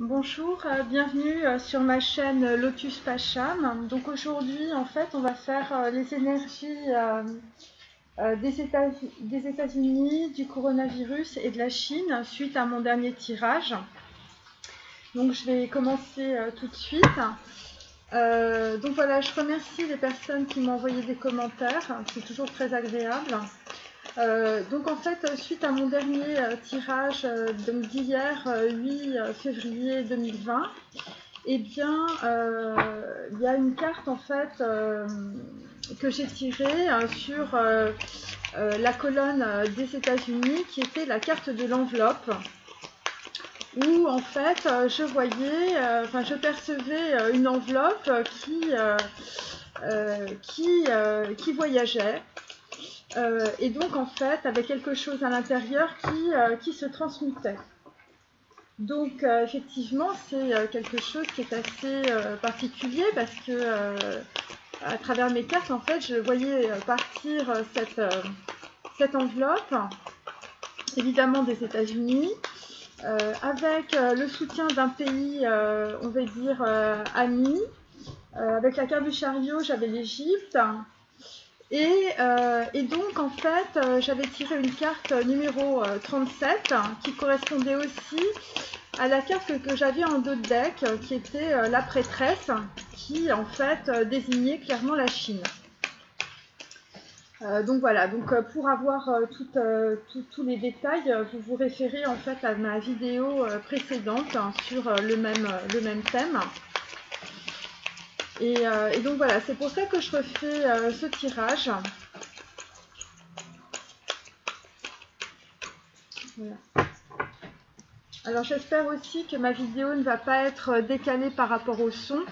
Bonjour, bienvenue sur ma chaîne Lotus Pacham. Donc aujourd'hui, en fait, on va faire les énergies des États-Unis, du coronavirus et de la Chine suite à mon dernier tirage. Donc je vais commencer tout de suite. Donc voilà, je remercie les personnes qui m'ont envoyé des commentaires, c'est toujours très agréable. Donc en fait, suite à mon dernier tirage d'hier, 8 février 2020, eh bien, il y a une carte en fait que j'ai tirée sur la colonne des États-Unis, qui était la carte de l'enveloppe, où en fait je voyais, je percevais une enveloppe qui voyageait. Et donc en fait avec quelque chose à l'intérieur qui se transmutait. Donc effectivement c'est quelque chose qui est assez particulier, parce que à travers mes cartes en fait je voyais partir cette enveloppe, évidemment des États-Unis, avec le soutien d'un pays, on va dire, ami. Avec la carte du chariot, j'avais l'Égypte. Et donc en fait j'avais tiré une carte numéro 37 qui correspondait aussi à la carte que j'avais en dos de deck, qui était la prêtresse, qui en fait désignait clairement la Chine. Donc voilà, donc pour avoir tous les détails, vous vous référez en fait à ma vidéo précédente sur le même thème. Et donc voilà, c'est pour ça que je refais ce tirage. Voilà. Alors j'espère aussi que ma vidéo ne va pas être décalée par rapport au son.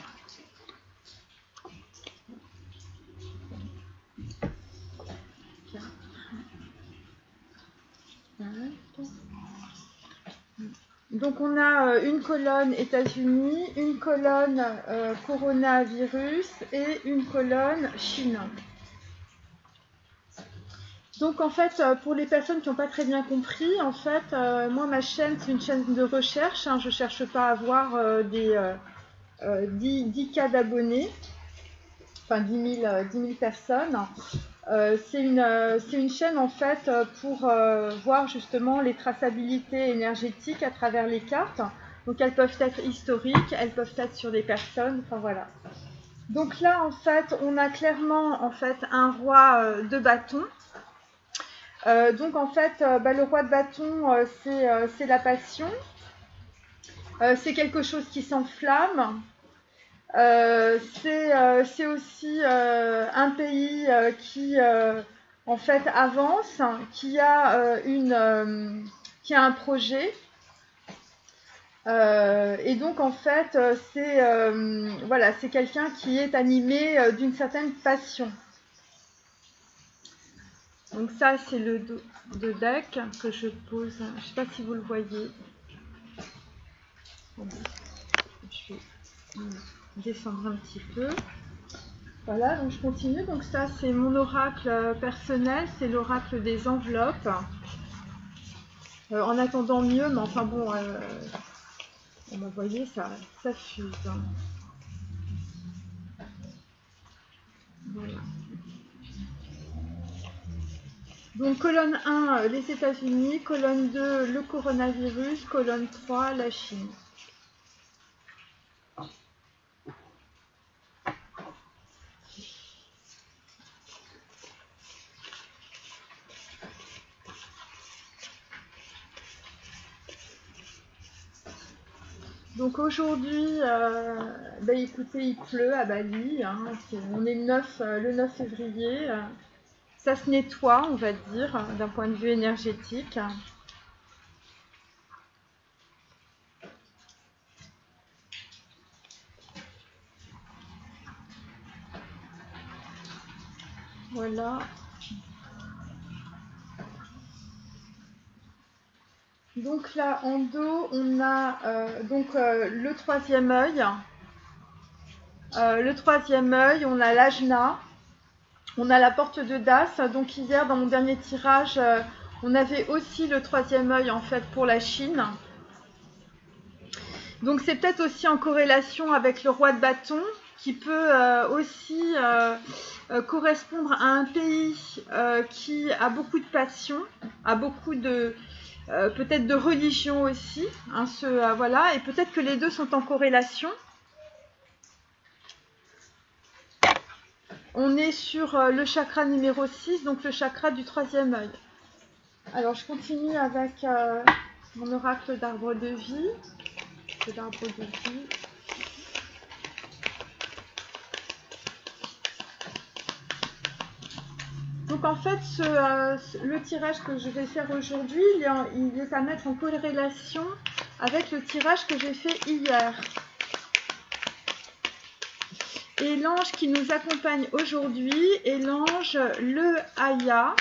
Donc on a une colonne États-Unis, une colonne coronavirus et une colonne Chine. Donc en fait, pour les personnes qui n'ont pas très bien compris, en fait, moi ma chaîne c'est une chaîne de recherche, hein, je ne cherche pas à avoir 10 cas d'abonnés, enfin 10 000 personnes. C'est une chaîne en fait pour voir justement les traçabilités énergétiques à travers les cartes. Donc elles peuvent être historiques, elles peuvent être sur des personnes, enfin voilà. Donc là en fait on a clairement en fait un roi de bâton. Donc en fait le roi de bâton c'est la passion, c'est quelque chose qui s'enflamme. C'est aussi un pays qui en fait avance, qui a un projet, et donc en fait voilà, c'est quelqu'un qui est animé d'une certaine passion. Donc ça c'est le dos de deck que je pose, je ne sais pas si vous le voyez. Je vais descendre un petit peu. Voilà, donc je continue. Donc ça, c'est mon oracle personnel, c'est l'oracle des enveloppes. En attendant mieux, mais enfin bon, vous voyez, ça fuse. Voilà. Donc colonne 1, les États-Unis, colonne 2, le coronavirus, colonne 3, la Chine. Donc aujourd'hui, écoutez, il pleut à Bali, hein, on est le 9 février, ça se nettoie, on va dire, d'un point de vue énergétique. Voilà. Donc là, en dos, on a le troisième œil. Le troisième œil, on a l'ajna. On a la porte de Das. Donc hier, dans mon dernier tirage, on avait aussi le troisième œil en fait pour la Chine. Donc c'est peut-être aussi en corrélation avec le roi de bâton, qui peut aussi correspondre à un pays qui a beaucoup de passion, a beaucoup de peut-être de religion aussi, hein, voilà, et peut-être que les deux sont en corrélation. On est sur le chakra numéro 6, donc le chakra du troisième œil. Alors je continue avec mon oracle d'arbre de vie. C'est l'arbre de vie. Donc en fait, le tirage que je vais faire aujourd'hui, il est à mettre en corrélation avec le tirage que j'ai fait hier. Et l'ange qui nous accompagne aujourd'hui est l'ange Le Haya,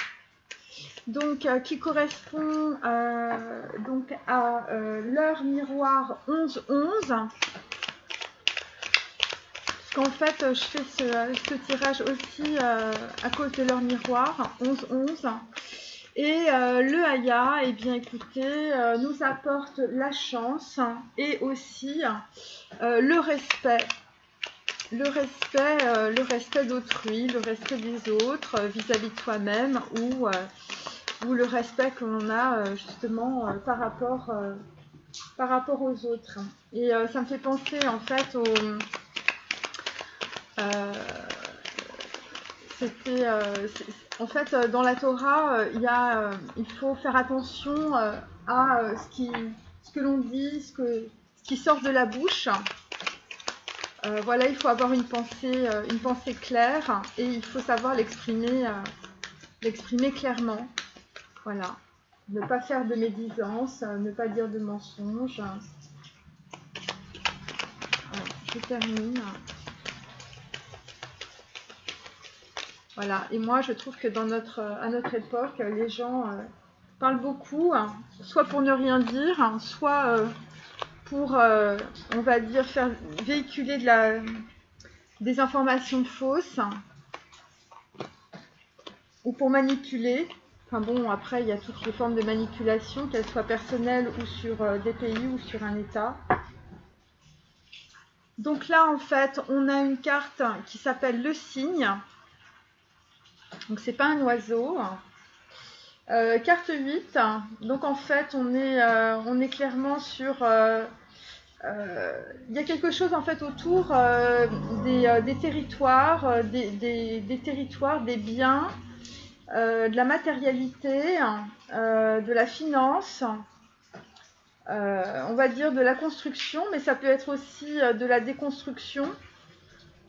donc qui correspond donc à l'heure miroir 11-11. Parce qu'en fait, je fais ce tirage aussi à cause de l'heure miroir 11-11. Et le Haya, eh bien écoutez, nous apporte la chance et aussi le respect. Le respect d'autrui, le respect des autres vis-à-vis de soi-même ou le respect que l'on a justement par rapport aux autres. Et ça me fait penser en fait en fait dans la Torah, il faut faire attention à ce que l'on dit, ce qui sort de la bouche. Voilà, il faut avoir une pensée claire et il faut savoir l'exprimer clairement. Voilà, ne pas faire de médisance, ne pas dire de mensonges. Voilà, je termine. Voilà, et moi je trouve que à notre époque, les gens parlent beaucoup, hein, soit pour ne rien dire, hein, soit pour, on va dire, faire véhiculer des informations fausses ou pour manipuler. Enfin bon, après, il y a toutes les formes de manipulation, qu'elles soient personnelles ou sur des pays ou sur un État. Donc là, en fait, on a une carte qui s'appelle le cygne. Donc, c'est pas un oiseau. Carte 8. Donc, en fait, on est clairement sur... il y a quelque chose en fait autour des territoires, des territoires, des biens, de la matérialité, de la finance, on va dire de la construction, mais ça peut être aussi de la déconstruction.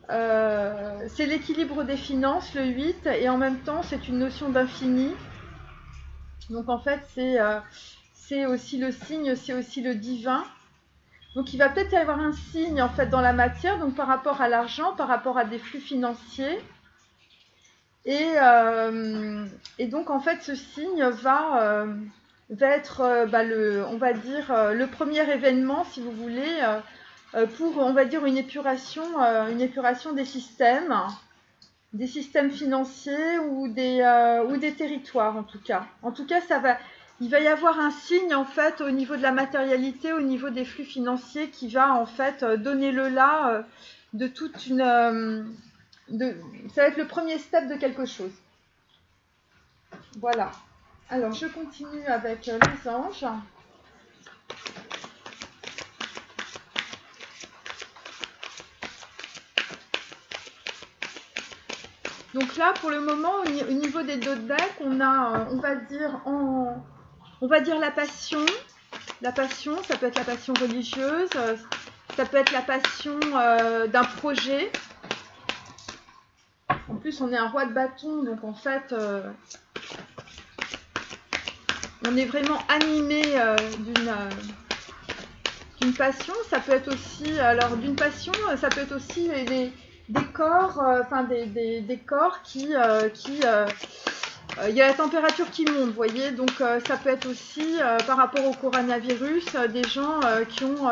C'est l'équilibre des finances, le 8, et en même temps c'est une notion d'infini. Donc en fait c'est aussi le signe, c'est aussi le divin. Donc il va peut-être y avoir un signe en fait dans la matière, donc par rapport à l'argent, par rapport à des flux financiers. Et donc en fait ce signe va être on va dire le premier événement, si vous voulez, pour on va dire une épuration des systèmes financiers ou des territoires en tout cas. En tout cas, il va y avoir un signe en fait au niveau de la matérialité, au niveau des flux financiers qui va en fait donner le là de toute une... ça va être le premier step de quelque chose. Voilà. Alors, je continue avec les anges. Donc là, pour le moment, au niveau des deux decks, on a, on va dire la passion. La passion, ça peut être la passion religieuse, ça peut être la passion d'un projet. En plus, on est un roi de bâton, donc en fait, on est vraiment animé d'une passion. Ça peut être aussi, alors d'une passion, ça peut être aussi des corps, des corps qui il y a la température qui monte, vous voyez, donc ça peut être aussi par rapport au coronavirus, des gens qui ont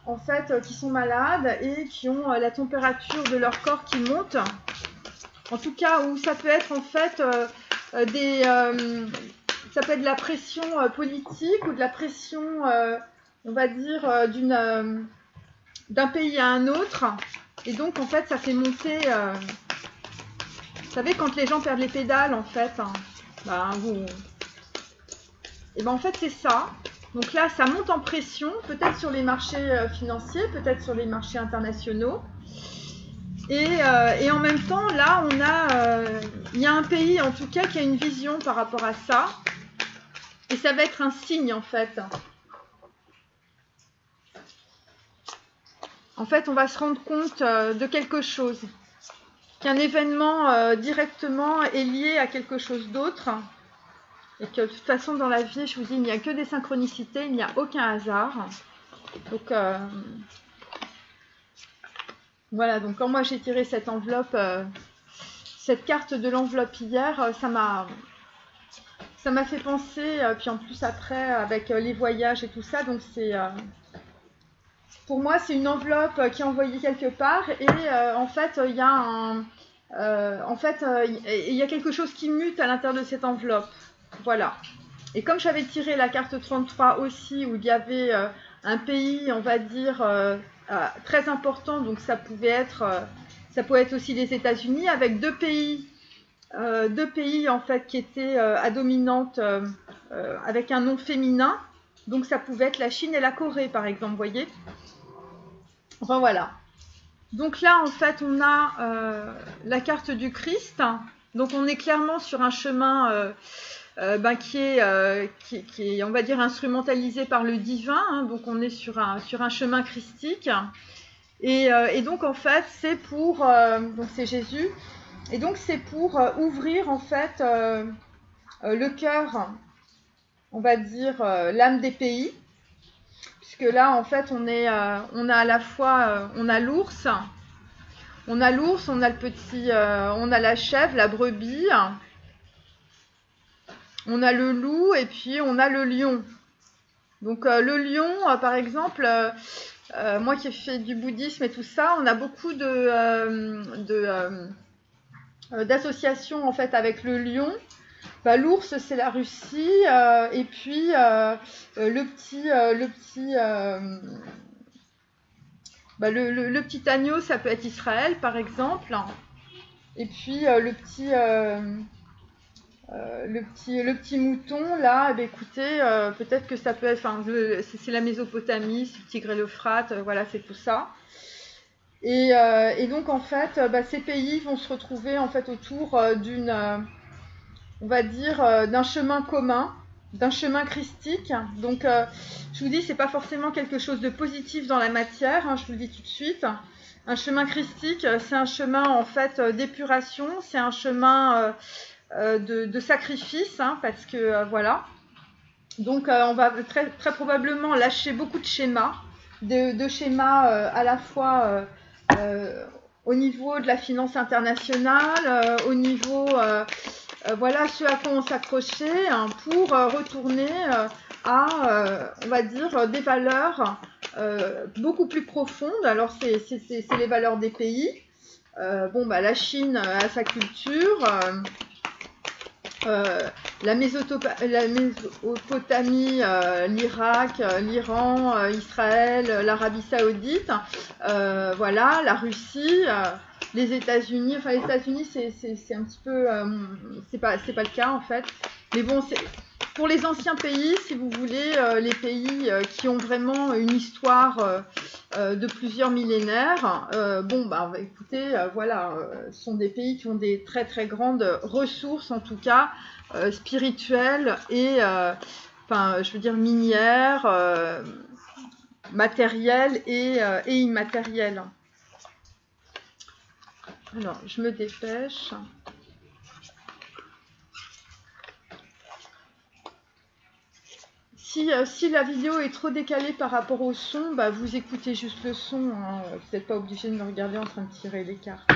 en fait qui sont malades et qui ont la température de leur corps qui monte. En tout cas, où ça peut être en fait ça peut être de la pression politique ou de la pression on va dire, d'un pays à un autre. Et donc, en fait, ça fait monter... vous savez, quand les gens perdent les pédales, en fait, hein, ben, et ben, en fait, c'est ça. Donc là, ça monte en pression, peut-être sur les marchés financiers, peut-être sur les marchés internationaux. Et en même temps, là, il y a un pays, en tout cas, qui a une vision par rapport à ça. Et ça va être un signe, en fait. En fait, on va se rendre compte de quelque chose. Qu'un événement directement est lié à quelque chose d'autre. Et que de toute façon, dans la vie, je vous dis, il n'y a que des synchronicités, il n'y a aucun hasard. Donc, voilà. Donc, quand moi j'ai tiré cette enveloppe, cette carte de l'enveloppe hier, ça m'a fait penser, puis en plus après, avec les voyages et tout ça, donc pour moi, c'est une enveloppe qui est envoyée quelque part, et en fait, il y a il y a quelque chose qui mute à l'intérieur de cette enveloppe. Voilà. Et comme j'avais tiré la carte 33 aussi, où il y avait un pays, on va dire, très important, donc ça pouvait être aussi les États-Unis, avec deux pays en fait qui étaient à dominante avec un nom féminin. Donc ça pouvait être la Chine et la Corée, par exemple, vous voyez. Enfin voilà. Donc là, en fait, on a la carte du Christ. Donc on est clairement sur un chemin qui est, on va dire, instrumentalisé par le divin. Hein. Donc on est sur un chemin christique. Et donc en fait, c'est pour... donc c'est Jésus. Et donc c'est pour ouvrir en fait le cœur, on va dire, l'âme des pays. Puisque là, en fait, on a à la fois, on a l'ours, on a le petit, on a la chèvre, la brebis, on a le loup et puis on a le lion. Donc le lion, par exemple, moi qui ai fait du bouddhisme et tout ça, on a beaucoup d'associations en fait avec le lion. Bah, l'ours, c'est la Russie, et puis le petit agneau, ça peut être Israël, par exemple. Et puis le petit mouton, là, eh bien, écoutez, peut-être que ça peut être, enfin, c'est la Mésopotamie, c'est le Tigre et l'Euphrate, voilà, c'est tout ça. Et donc, en fait, ces pays vont se retrouver en fait autour on va dire, d'un chemin commun, d'un chemin christique. Donc, je vous dis, c'est pas forcément quelque chose de positif dans la matière, hein, je vous le dis tout de suite. Un chemin christique, c'est un chemin en fait d'épuration, c'est un chemin de sacrifice, hein, parce que voilà. Donc, on va très, très probablement lâcher beaucoup de schémas, de schémas à la fois au niveau de la finance internationale, au niveau voilà ce à quoi on s'accrochait, hein, pour retourner à, on va dire, des valeurs beaucoup plus profondes. Alors, c'est les valeurs des pays. La Chine a sa culture. La Mésopotamie, l'Irak, l'Iran, Israël, l'Arabie Saoudite, voilà, la Russie, les États-Unis. Enfin, les États-Unis, c'est un petit peu, c'est pas le cas en fait. Mais bon, pour les anciens pays, si vous voulez, les pays qui ont vraiment une histoire de plusieurs millénaires, écoutez, voilà, ce sont des pays qui ont des très très grandes ressources, en tout cas spirituelles et, je veux dire, minières, matérielles et immatérielles. Alors, je me dépêche. Si la vidéo est trop décalée par rapport au son, vous écoutez juste le son, hein, vous n'êtes pas obligé de me regarder en train de tirer les cartes.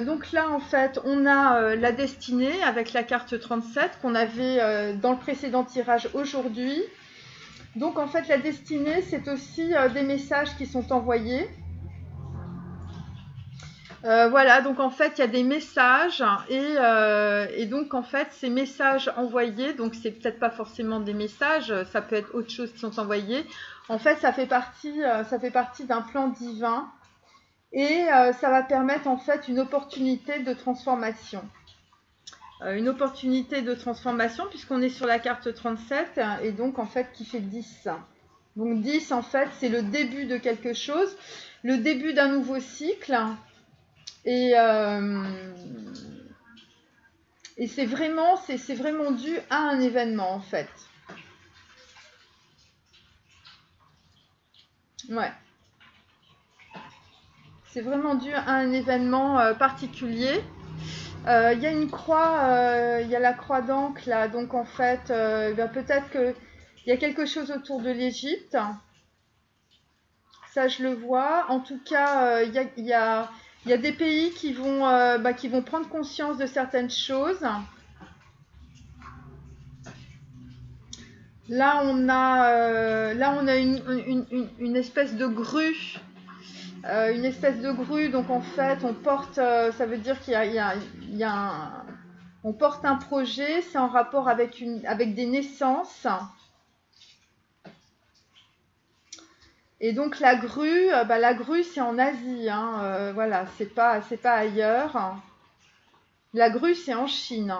Donc là, en fait, on a la destinée avec la carte 37 qu'on avait dans le précédent tirage aujourd'hui. Donc en fait, la destinée, c'est aussi des messages qui sont envoyés. Voilà, donc en fait, il y a des messages et donc en fait, ces messages envoyés, donc c'est peut-être pas forcément des messages, ça peut être autre chose qui sont envoyés. En fait, ça fait partie d'un plan divin et ça va permettre en fait une opportunité de transformation. Une opportunité de transformation puisqu'on est sur la carte 37 et donc en fait qui fait 10. Donc 10 en fait, c'est le début de quelque chose, le début d'un nouveau cycle. Et c'est vraiment dû à un événement en fait. Ouais. C'est vraiment dû à un événement particulier. Il y a une croix, il y a la croix d'Ancre là, donc en fait, peut-être qu'il y a quelque chose autour de l'Égypte. Ça, je le vois. En tout cas, il y a des pays qui vont prendre conscience de certaines choses. Là, on a une espèce de grue. Une espèce de grue, donc en fait, on porte, ça veut dire qu'il y a on porte un projet, c'est en rapport avec des naissances. Et donc la grue c'est en Asie, hein, voilà, c'est pas ailleurs. La grue, c'est en Chine.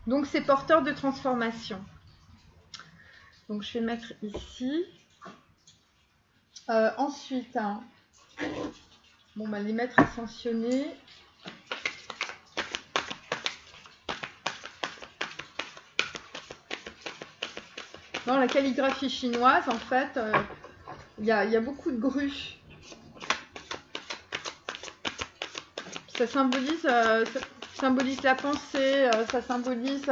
Donc c'est porteur de transformation. Donc je vais mettre ici. Ensuite, hein, les maîtres ascensionnés. Dans la calligraphie chinoise, en fait, il y a beaucoup de grues. Ça symbolise la pensée, ça symbolise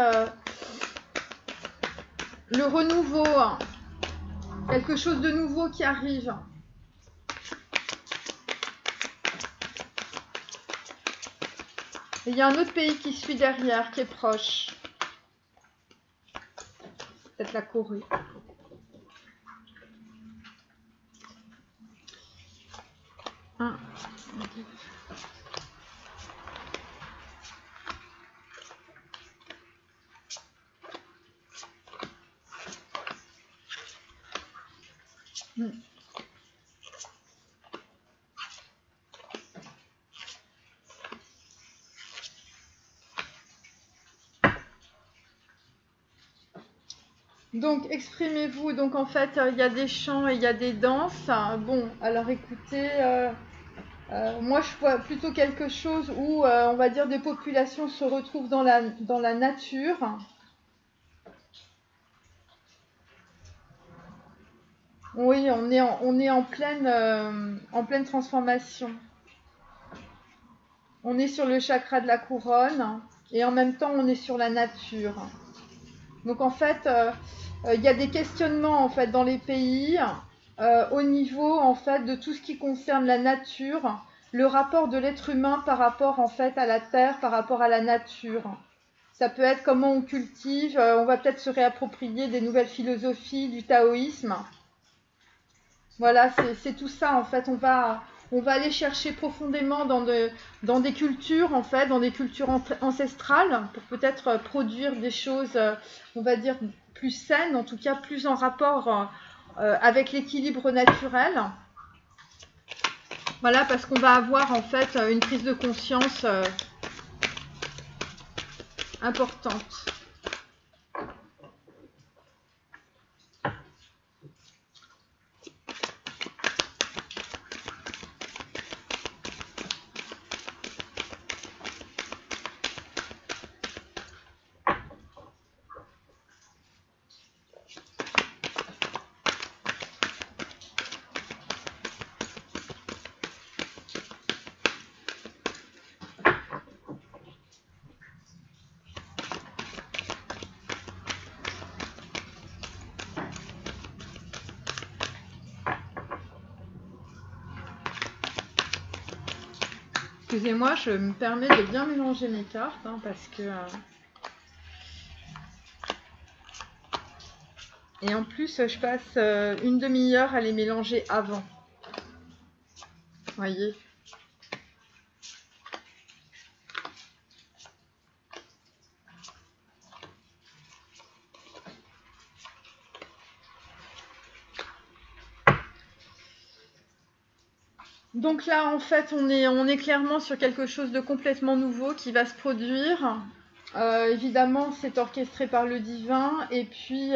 le renouveau, hein, quelque chose de nouveau qui arrive. Et il y a un autre pays qui suit derrière, qui est proche. Peut-être la Corée. Un, deux. Donc, exprimez-vous. Donc, en fait, il y a des chants et il y a des danses. Bon, alors écoutez, moi, je vois plutôt quelque chose où, on va dire, des populations se retrouvent dans la nature. Oui, on est en pleine transformation. On est sur le chakra de la couronne et en même temps, on est sur la nature. Donc, en fait, il y a des questionnements en fait dans les pays au niveau en fait de tout ce qui concerne la nature, le rapport de l'être humain par rapport en fait à la terre, par rapport à la nature. Ça peut être comment on cultive, on va peut-être se réapproprier des nouvelles philosophies du taoïsme. Voilà, c'est tout ça en fait. On va aller chercher profondément dans des cultures en fait, dans des cultures ancestrales pour peut-être produire des choses, on va dire plus saines, en tout cas plus en rapport avec l'équilibre naturel. Voilà, parce qu'on va avoir en fait une prise de conscience importante. Excusez-moi, je me permets de bien mélanger mes cartes parce que... Et en plus, je passe une demi-heure à les mélanger avant. Voyez. Donc là, en fait, on est clairement sur quelque chose de complètement nouveau qui va se produire. Évidemment, c'est orchestré par le divin. Et puis,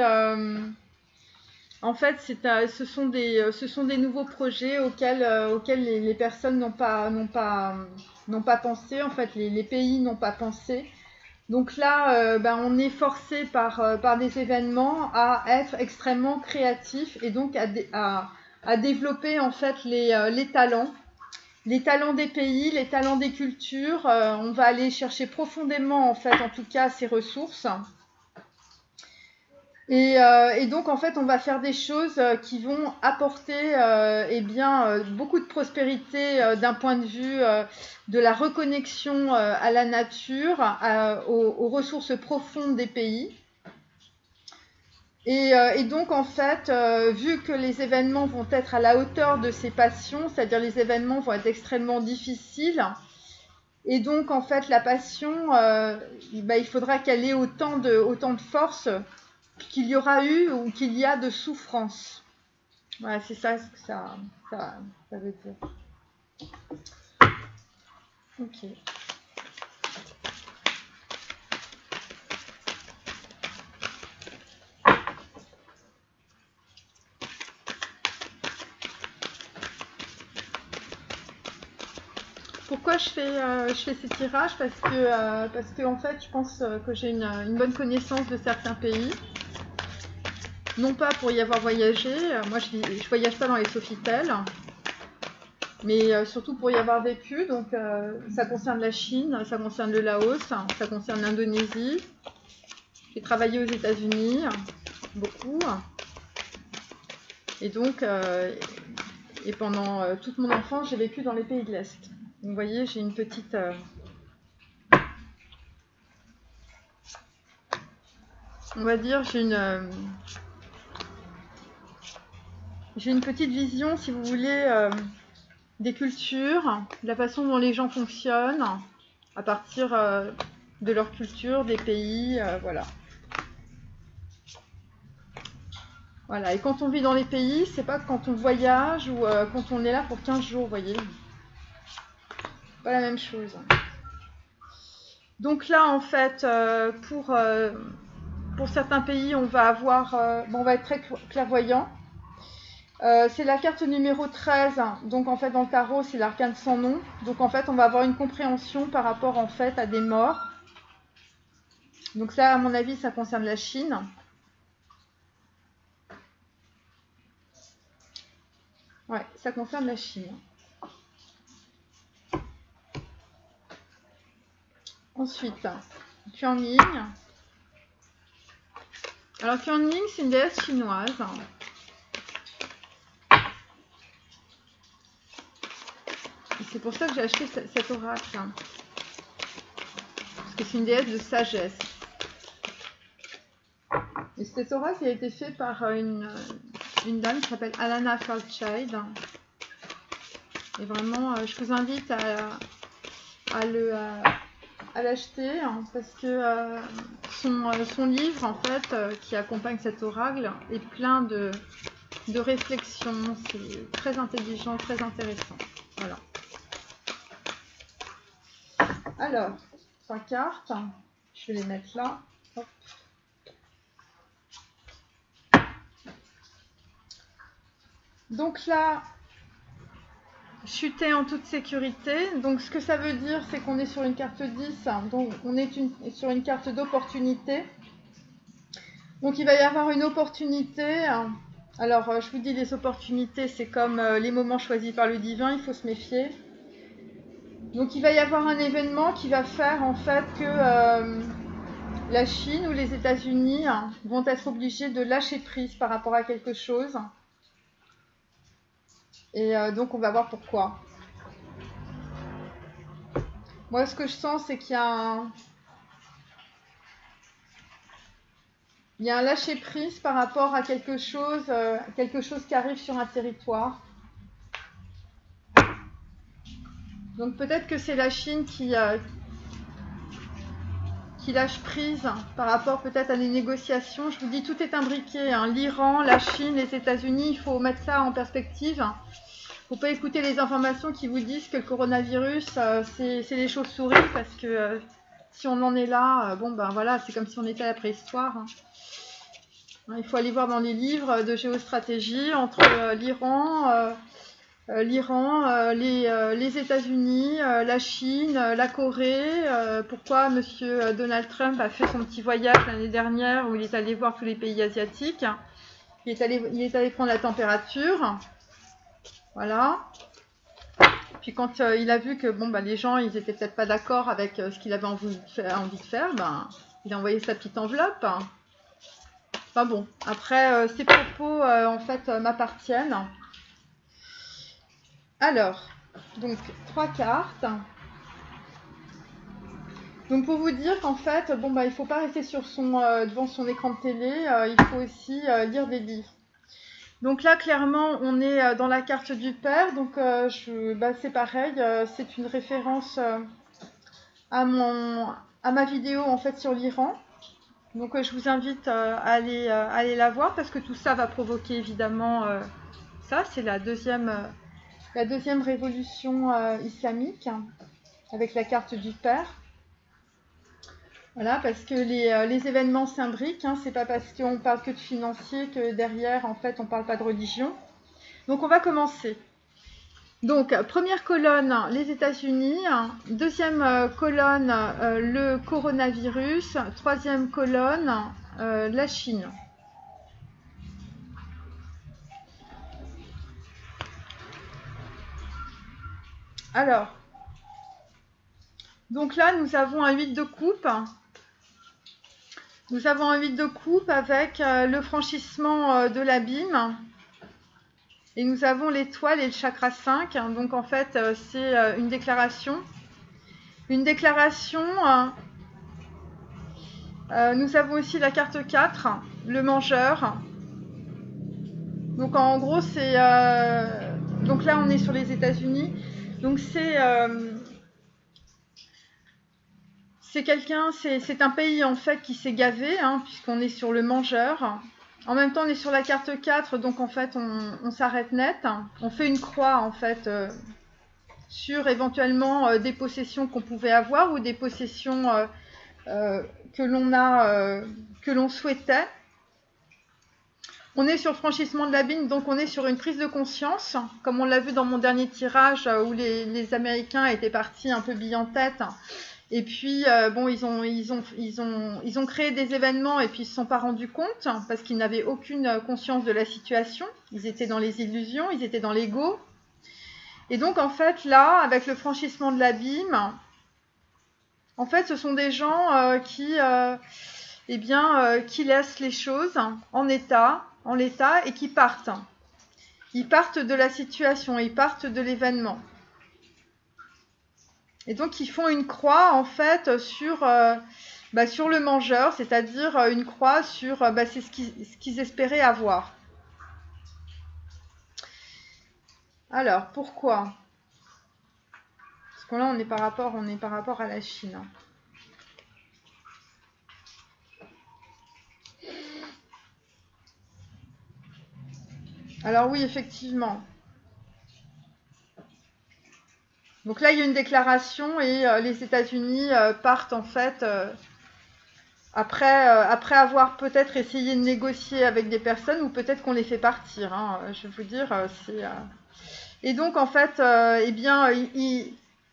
en fait, ce sont des nouveaux projets auxquels les personnes n'ont pas pensé. En fait, les pays n'ont pas pensé. Donc là, on est forcé par des événements à être extrêmement créatif et donc à développer en fait les talents des pays, les talents des cultures. On va aller chercher profondément en fait, en tout cas, ces ressources. Et donc en fait, on va faire des choses qui vont apporter beaucoup de prospérité d'un point de vue de la reconnexion à la nature, aux ressources profondes des pays. Et donc, en fait, vu que les événements vont être à la hauteur de ces passions, c'est-à-dire les événements vont être extrêmement difficiles, et donc, en fait, la passion, il faudra qu'elle ait autant de force qu'il y aura eu ou qu'il y a de souffrance. Voilà, c'est ça ce que ça veut dire. Ok. Pourquoi je fais ces tirages? Parce que en fait, je pense que j'ai une bonne connaissance de certains pays. Non pas pour y avoir voyagé, moi je voyage pas dans les Sofitel, mais surtout pour y avoir vécu. Donc ça concerne la Chine, ça concerne le Laos, ça concerne l'Indonésie. J'ai travaillé aux États-Unis, beaucoup. Et donc, et pendant toute mon enfance, j'ai vécu dans les pays de l'Est. Donc, vous voyez, j'ai une petite... on va dire, j'ai une petite vision, si vous voulez, des cultures, de la façon dont les gens fonctionnent, à partir de leur culture, des pays, voilà. Voilà, et quand on vit dans les pays, c'est pas quand on voyage ou quand on est là pour 15 jours, vous voyez. Pas la même chose. Donc là, en fait, pour certains pays, on va être très clairvoyant. C'est la carte numéro 13, donc en fait dans le tarot c'est l'arcane sans nom, donc en fait on va avoir une compréhension par rapport en fait à des morts. Donc ça à mon avis ça concerne la Chine. Ouais, ça concerne la Chine. Ensuite, Kuan-Yin. Alors Kuan-Yin c'est une déesse chinoise. C'est pour ça que j'ai acheté cet oracle. Parce que c'est une déesse de sagesse. Et cet oracle il a été fait par une dame qui s'appelle Alana Fairchild. Et vraiment, je vous invite à l'acheter parce que son livre, en fait, qui accompagne cet oracle, est plein de réflexions. C'est très intelligent, très intéressant. Voilà. Alors, 3 cartes. Je vais les mettre là. Hop. Donc là, chuter en toute sécurité. Donc ce que ça veut dire, c'est qu'on est sur une carte 10. Donc on est sur une carte d'opportunité. Donc il va y avoir une opportunité. Alors je vous dis, les opportunités, c'est comme les moments choisis par le divin, il faut se méfier. Donc il va y avoir un événement qui va faire en fait que la Chine ou les États-Unis vont être obligés de lâcher prise par rapport à quelque chose. Et donc on va voir pourquoi. Moi ce que je sens c'est qu'il y a un lâcher prise par rapport à quelque chose qui arrive sur un territoire. Donc peut-être que c'est la Chine qui lâche prise par rapport peut-être à des négociations. Je vous dis, tout est imbriqué, hein. L'Iran, la Chine, les États-Unis, il faut mettre ça en perspective. Il ne faut pas écouter les informations qui vous disent que le coronavirus, c'est les chauves-souris, parce que si on en est là, bon ben voilà, c'est comme si on était à la préhistoire, hein. Il faut aller voir dans les livres de géostratégie entre l'Iran, les États-Unis, la Chine, la Corée. Pourquoi M. Donald Trump a fait son petit voyage l'année dernière où il est allé voir tous les pays asiatiques. Il est allé prendre la température. Voilà. Puis quand il a vu que bon, bah, les gens ils étaient peut-être pas d'accord avec ce qu'il avait envie de faire, ben, il a envoyé sa petite enveloppe. Enfin bon, après ces propos en fait m'appartiennent. Alors, donc 3 cartes. Donc pour vous dire qu'en fait, bon bah il faut pas rester sur devant son écran de télé, il faut aussi lire des livres. Donc là clairement on est dans la carte du père, donc c'est pareil, c'est une référence à ma vidéo en fait sur l'Iran. Donc je vous invite à aller la voir parce que tout ça va provoquer évidemment ça, c'est la deuxième révolution islamique avec la carte du père. Voilà, parce que les événements s'imbriquent, hein, c'est pas parce qu'on parle que de financier que derrière, en fait, on parle pas de religion. Donc on va commencer. Donc, première colonne, les États-Unis. Deuxième colonne, le coronavirus. Troisième colonne, la Chine. Alors, donc là, nous avons un 8 de coupe. Nous avons un 8 de coupe avec le franchissement de l'abîme. Et nous avons l'étoile et le chakra 5. Donc en fait, c'est une déclaration. Une déclaration. Nous avons aussi la carte 4, le mangeur. Donc en gros, c'est... donc là, on est sur les États-Unis. Donc c'est quelqu'un, c'est un pays en fait qui s'est gavé, hein, puisqu'on est sur le mangeur. En même temps, on est sur la carte 4, donc en fait, on s'arrête net. On fait une croix en fait sur éventuellement des possessions qu'on pouvait avoir ou des possessions que l'on souhaitait. On est sur le franchissement de l'abîme, donc on est sur une prise de conscience, comme on l'a vu dans mon dernier tirage où les Américains étaient partis un peu billes en tête. Et puis, bon, ils ont créé des événements et puis ils ne se sont pas rendus compte parce qu'ils n'avaient aucune conscience de la situation. Ils étaient dans les illusions, ils étaient dans l'ego. Et donc, en fait, là, avec le franchissement de l'abîme, en fait, ce sont des gens qui laissent les choses en l'état et qui partent. Ils partent de la situation, ils partent de l'événement. Et donc, ils font une croix, en fait, sur le mangeur, c'est-à-dire une croix sur c'est ce qu'ils espéraient avoir. Alors, pourquoi? Parce que là, on est par rapport à la Chine. Alors oui, effectivement. Donc là, il y a une déclaration et les États-Unis partent en fait après avoir peut-être essayé de négocier avec des personnes ou peut-être qu'on les fait partir. Hein, je vais vous dire, et donc en fait,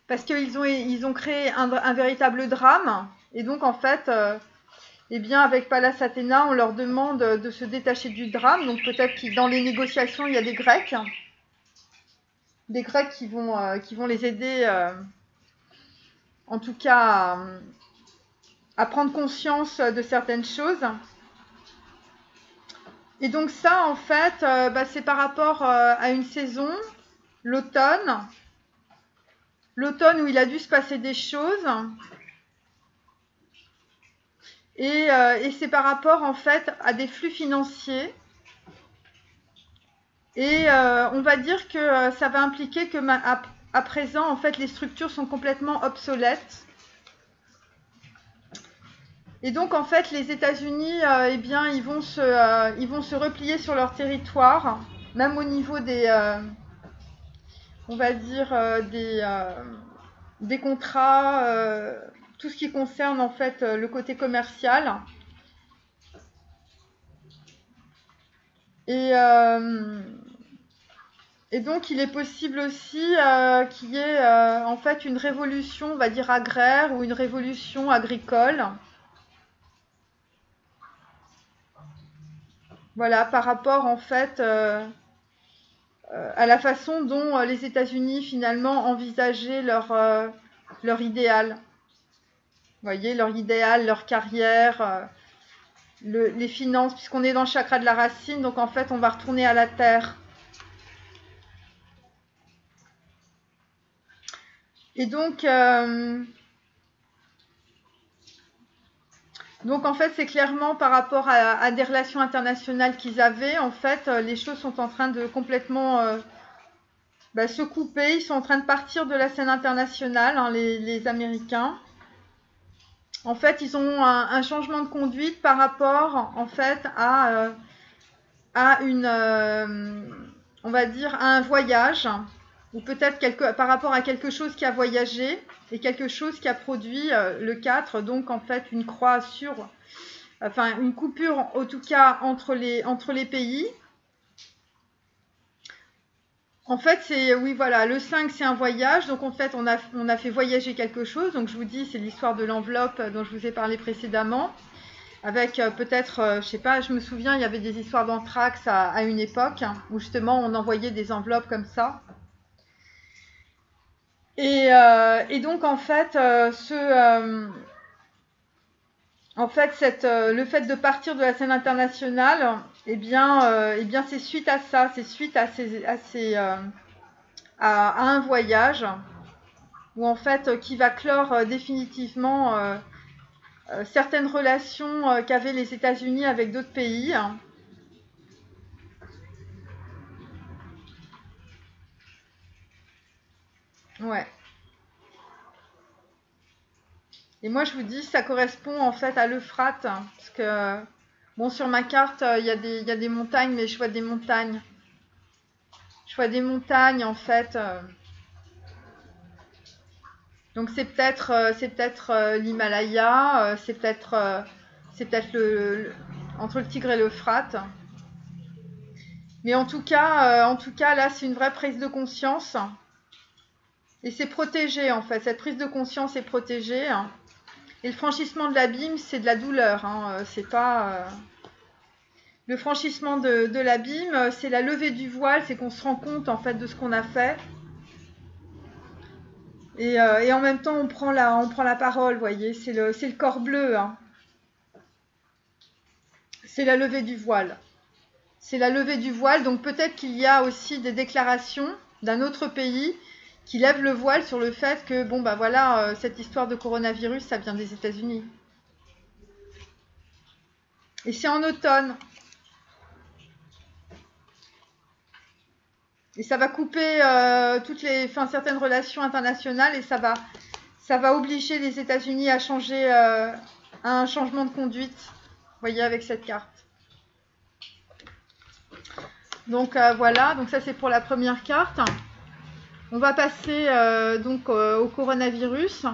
parce qu'ils ont créé un véritable drame et donc en fait, avec Pallas Athéna, on leur demande de se détacher du drame. Donc peut-être que dans les négociations, il y a des Grecs. Des Grecs qui vont les aider, en tout cas, à prendre conscience de certaines choses. Et donc ça, en fait, c'est par rapport à une saison, l'automne. L'automne où il a dû se passer des choses. Et c'est par rapport, en fait, à des flux financiers. Et on va dire que ça va impliquer que à présent, en fait, les structures sont complètement obsolètes. Et donc, en fait, les États-Unis, eh bien, ils vont se replier sur leur territoire, même au niveau des, on va dire, des contrats, tout ce qui concerne, en fait, le côté commercial. Et donc, il est possible aussi qu'il y ait, en fait, une révolution, on va dire, agraire ou une révolution agricole. Voilà, par rapport en fait à la façon dont les États-Unis finalement envisageaient leur idéal. Vous voyez, leur idéal, leur carrière, les finances, puisqu'on est dans le chakra de la racine, donc en fait on va retourner à la terre. Et donc en fait, c'est clairement par rapport à des relations internationales qu'ils avaient. En fait, les choses sont en train de complètement se couper. Ils sont en train de partir de la scène internationale, hein, les Américains. En fait, ils ont un changement de conduite par rapport, en fait, à une, on va dire, à un voyage, ou peut-être par rapport à quelque chose qui a voyagé et quelque chose qui a produit le 4, donc en fait une croix enfin une coupure en tout cas entre les pays. En fait, oui, voilà, le 5, c'est un voyage. Donc, en fait, on a fait voyager quelque chose. Donc, je vous dis, c'est l'histoire de l'enveloppe dont je vous ai parlé précédemment. Avec peut-être, je sais pas, je me souviens, il y avait des histoires d'anthrax à une époque, hein, où justement, on envoyait des enveloppes comme ça. Et donc, en fait, le fait de partir de la scène internationale, eh bien, c'est suite à ça. C'est suite à un voyage où en fait qui va clore définitivement certaines relations qu'avaient les États-Unis avec d'autres pays. Ouais. Et moi je vous dis, ça correspond en fait à l'Euphrate, parce que bon, sur ma carte il y a des montagnes, mais je vois des montagnes. Je vois des montagnes en fait. Donc c'est peut-être l'Himalaya, c'est peut-être entre le Tigre et l'Euphrate. Mais en tout cas là c'est une vraie prise de conscience. Et c'est protégé en fait. Cette prise de conscience est protégée. Hein. Et le franchissement de l'abîme, c'est de la douleur. Hein. C'est pas le franchissement de l'abîme, c'est la levée du voile, c'est qu'on se rend compte en fait de ce qu'on a fait. Et en même temps, on prend la parole, vous voyez, c'est le corps bleu. Hein. C'est la levée du voile. C'est la levée du voile, donc peut-être qu'il y a aussi des déclarations d'un autre pays qui lève le voile sur le fait que, bon, bah voilà, cette histoire de coronavirus, ça vient des États-Unis. Et c'est en automne. Et ça va couper certaines relations internationales et ça va obliger les États-Unis à changer, à un changement de conduite. Vous voyez, avec cette carte. Donc voilà, donc ça c'est pour la première carte. On va passer au coronavirus.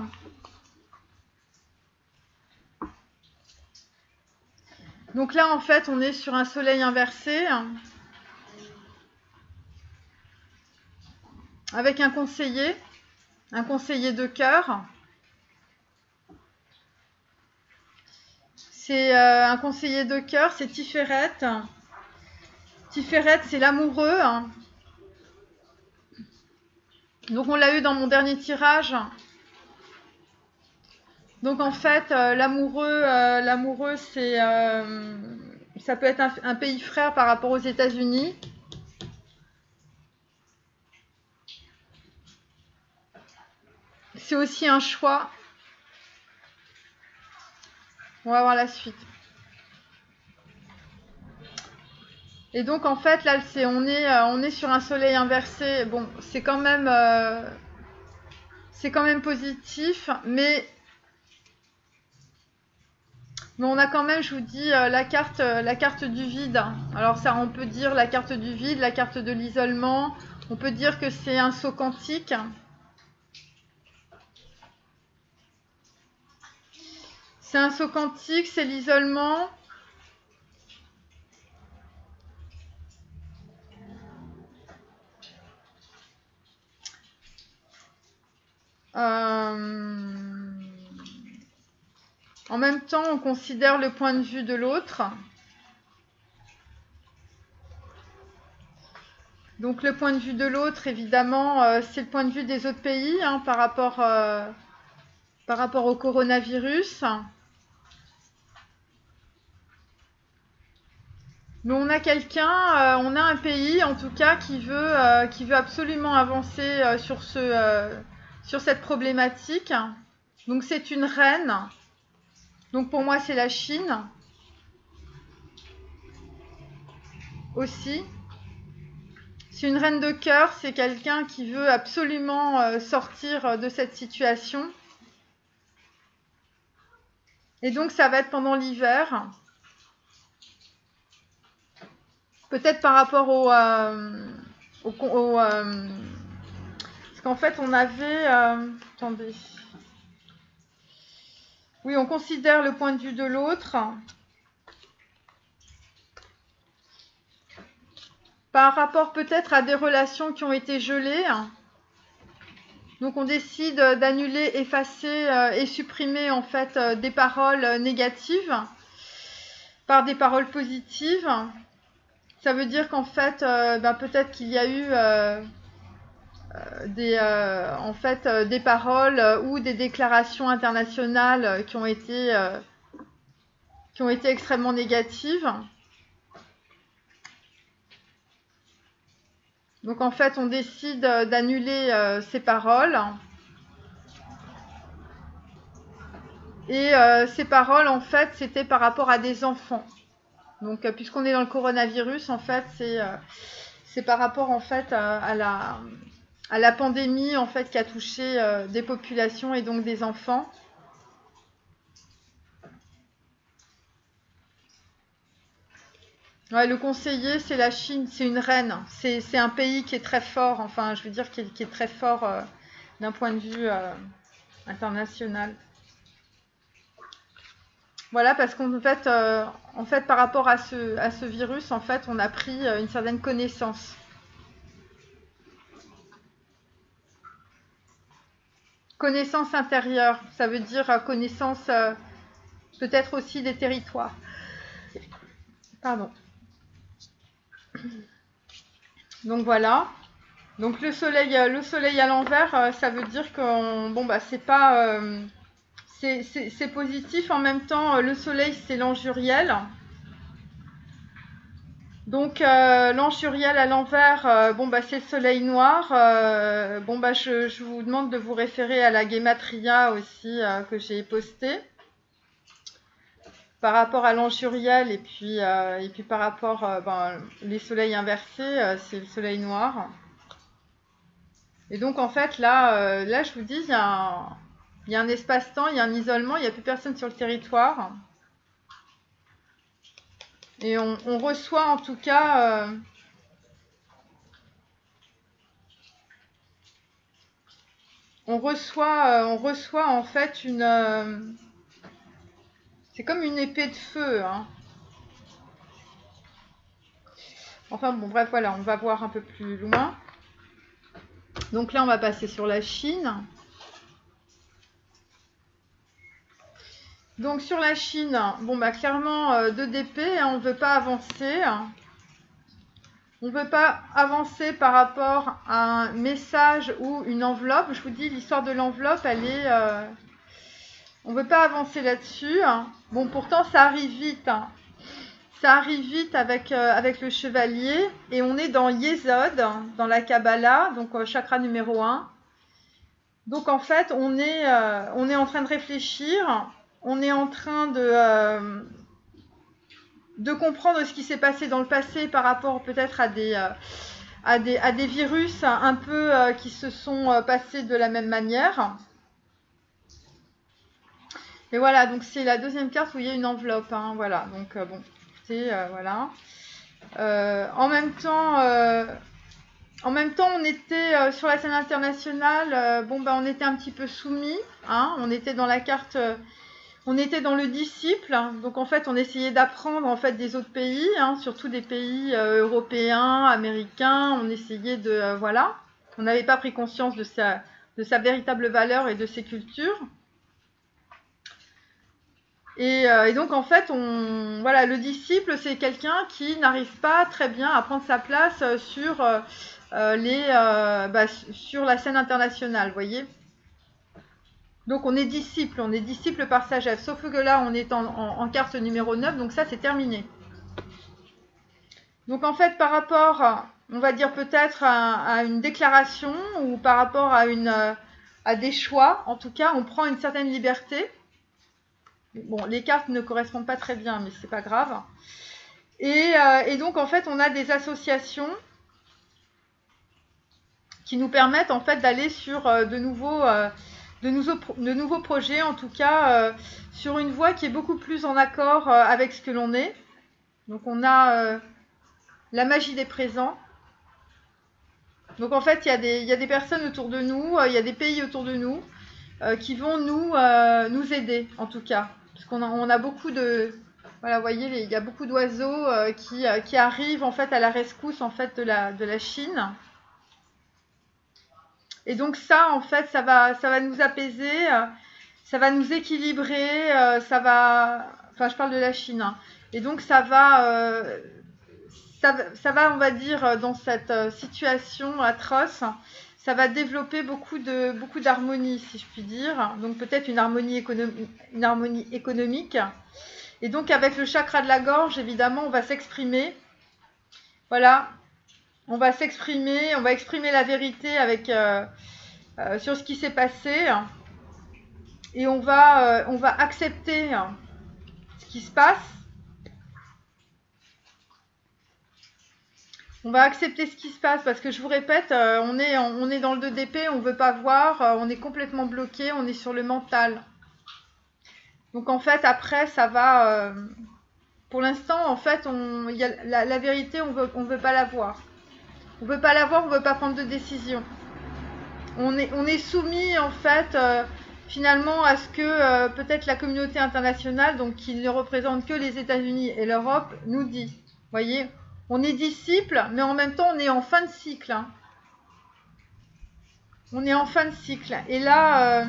Donc là, en fait, on est sur un soleil inversé avec un conseiller de cœur. C'est un conseiller de cœur, c'est Tiferet. Tiferet, c'est l'amoureux. Donc on l'a eu dans mon dernier tirage. Donc en fait, l'amoureux, c'est, ça peut être un pays frère par rapport aux États-Unis. C'est aussi un choix. On va voir la suite. Et donc en fait là on est sur un soleil inversé. Bon, c'est quand même c'est quand même positif, mais on a quand même, je vous dis, la carte du vide. Alors ça, on peut dire la carte du vide, la carte de l'isolement. On peut dire que c'est un saut quantique. C'est un saut quantique, c'est l'isolement. En même temps, on considère le point de vue de l'autre. Donc le point de vue de l'autre, évidemment, c'est le point de vue des autres pays hein, par rapport au coronavirus. Mais on a quelqu'un, on a un pays en tout cas qui veut absolument avancer sur cette problématique. Donc c'est une reine. Donc pour moi c'est la Chine aussi. C'est une reine de cœur, c'est quelqu'un qui veut absolument sortir de cette situation. Et donc ça va être pendant l'hiver. Peut-être par rapport parce qu'en fait on avait... attendez. Oui, on considère le point de vue de l'autre. Par rapport peut-être à des relations qui ont été gelées. Donc on décide d'annuler, effacer et supprimer en fait des paroles négatives par des paroles positives. Ça veut dire qu'en fait, peut-être qu'il y a eu des paroles ou des déclarations internationales qui ont été extrêmement négatives. Donc en fait, on décide d'annuler ces paroles. Et ces paroles, en fait, c'était par rapport à des enfants. Donc puisqu'on est dans le coronavirus, en fait, c'est par rapport en fait à la pandémie en fait qui a touché des populations et donc des enfants. Ouais, le conseiller, c'est la Chine, c'est une reine. C'est un pays qui est très fort, enfin, je veux dire, qui est très fort d'un point de vue international. Voilà, parce qu'en fait, par rapport à ce virus, en fait, on a pris une certaine connaissance. Connaissance intérieure, ça veut dire connaissance peut-être aussi des territoires. Pardon. Donc voilà. Donc le soleil à l'envers, ça veut dire que c'est pas c'est positif. En même temps, le soleil c'est l'ange Uriel. Donc l'ange Uriel à l'envers, c'est le soleil noir. Je vous demande de vous référer à la Gematria aussi que j'ai postée par rapport à l'ange Uriel et puis par rapport les soleils inversés, c'est le soleil noir. Et donc en fait là je vous dis il y a un espace-temps, il y a un isolement, il n'y a plus personne sur le territoire. Et on reçoit en tout cas on reçoit en fait une c'est comme une épée de feu hein. Enfin bon bref voilà, on va voir un peu plus loin. Donc là on va passer sur la Chine. Donc sur la Chine, clairement 2 d'épée, hein, on ne veut pas avancer. On ne veut pas avancer par rapport à un message ou une enveloppe. Je vous dis, l'histoire de l'enveloppe, elle est... on ne veut pas avancer là-dessus. Bon, pourtant, ça arrive vite. Hein. Ça arrive vite avec le chevalier. Et on est dans Yesod, dans la Kabbalah, donc chakra numéro 1. Donc en fait, on est en train de réfléchir. On est en train de comprendre ce qui s'est passé dans le passé par rapport peut-être à à des virus un peu qui se sont passés de la même manière. Et voilà, donc c'est la deuxième carte où il y a une enveloppe, hein, voilà. Donc bon, écoutez, voilà. En même temps, on était sur la scène internationale. Bon, ben, on était un petit peu soumis, hein. On était dans la carte, on était dans le disciple. Hein. Donc en fait, on essayait d'apprendre en fait des autres pays, hein, surtout des pays européens, américains. On essayait de, voilà. On n'avait pas pris conscience de sa véritable valeur et de ses cultures. Et donc en fait, voilà, le disciple, c'est quelqu'un qui n'arrive pas très bien à prendre sa place sur sur la scène internationale, vous voyez. Donc on est disciple par sagesse. Sauf que là, on est en carte numéro 9, donc ça c'est terminé. Donc en fait, par rapport, on va dire peut-être à une déclaration ou par rapport à des choix, en tout cas, on prend une certaine liberté. Bon, les cartes ne correspondent pas très bien, mais c'est pas grave. Et donc, en fait, on a des associations qui nous permettent, en fait, d'aller sur de nouveaux projets, en tout cas, sur une voie qui est beaucoup plus en accord avec ce que l'on est. Donc, on a la magie des présents. Donc, en fait, il y a des personnes autour de nous, il y a des pays autour de nous qui vont nous aider, en tout cas. Parce qu'on a beaucoup de... Voilà, vous voyez, il y a beaucoup d'oiseaux qui arrivent en fait à la rescousse en fait de la Chine. Et donc ça, en fait, ça va nous apaiser, ça va nous équilibrer, ça va... Enfin, je parle de la Chine. Hein. Et donc ça va, on va dire, dans cette situation atroce, ça va développer beaucoup d'harmonie, si je puis dire. Donc peut-être une harmonie économique. Et donc avec le chakra de la gorge, évidemment, on va s'exprimer. Voilà, on va s'exprimer, on va exprimer la vérité avec sur ce qui s'est passé. Et on va accepter ce qui se passe. On va accepter ce qui se passe parce que je vous répète, on est dans le 2 d'épée, on ne veut pas voir, on est complètement bloqué, on est sur le mental. Donc en fait, après, ça va... pour l'instant, en fait, y a la vérité, on veut pas la voir. On veut pas la voir, on veut pas prendre de décision. On est soumis, en fait, finalement, à ce que peut-être la communauté internationale, donc qui ne représente que les États-Unis et l'Europe, nous dit. Vous voyez ? On est disciple, mais en même temps, on est en fin de cycle. Hein. On est en fin de cycle. Et là,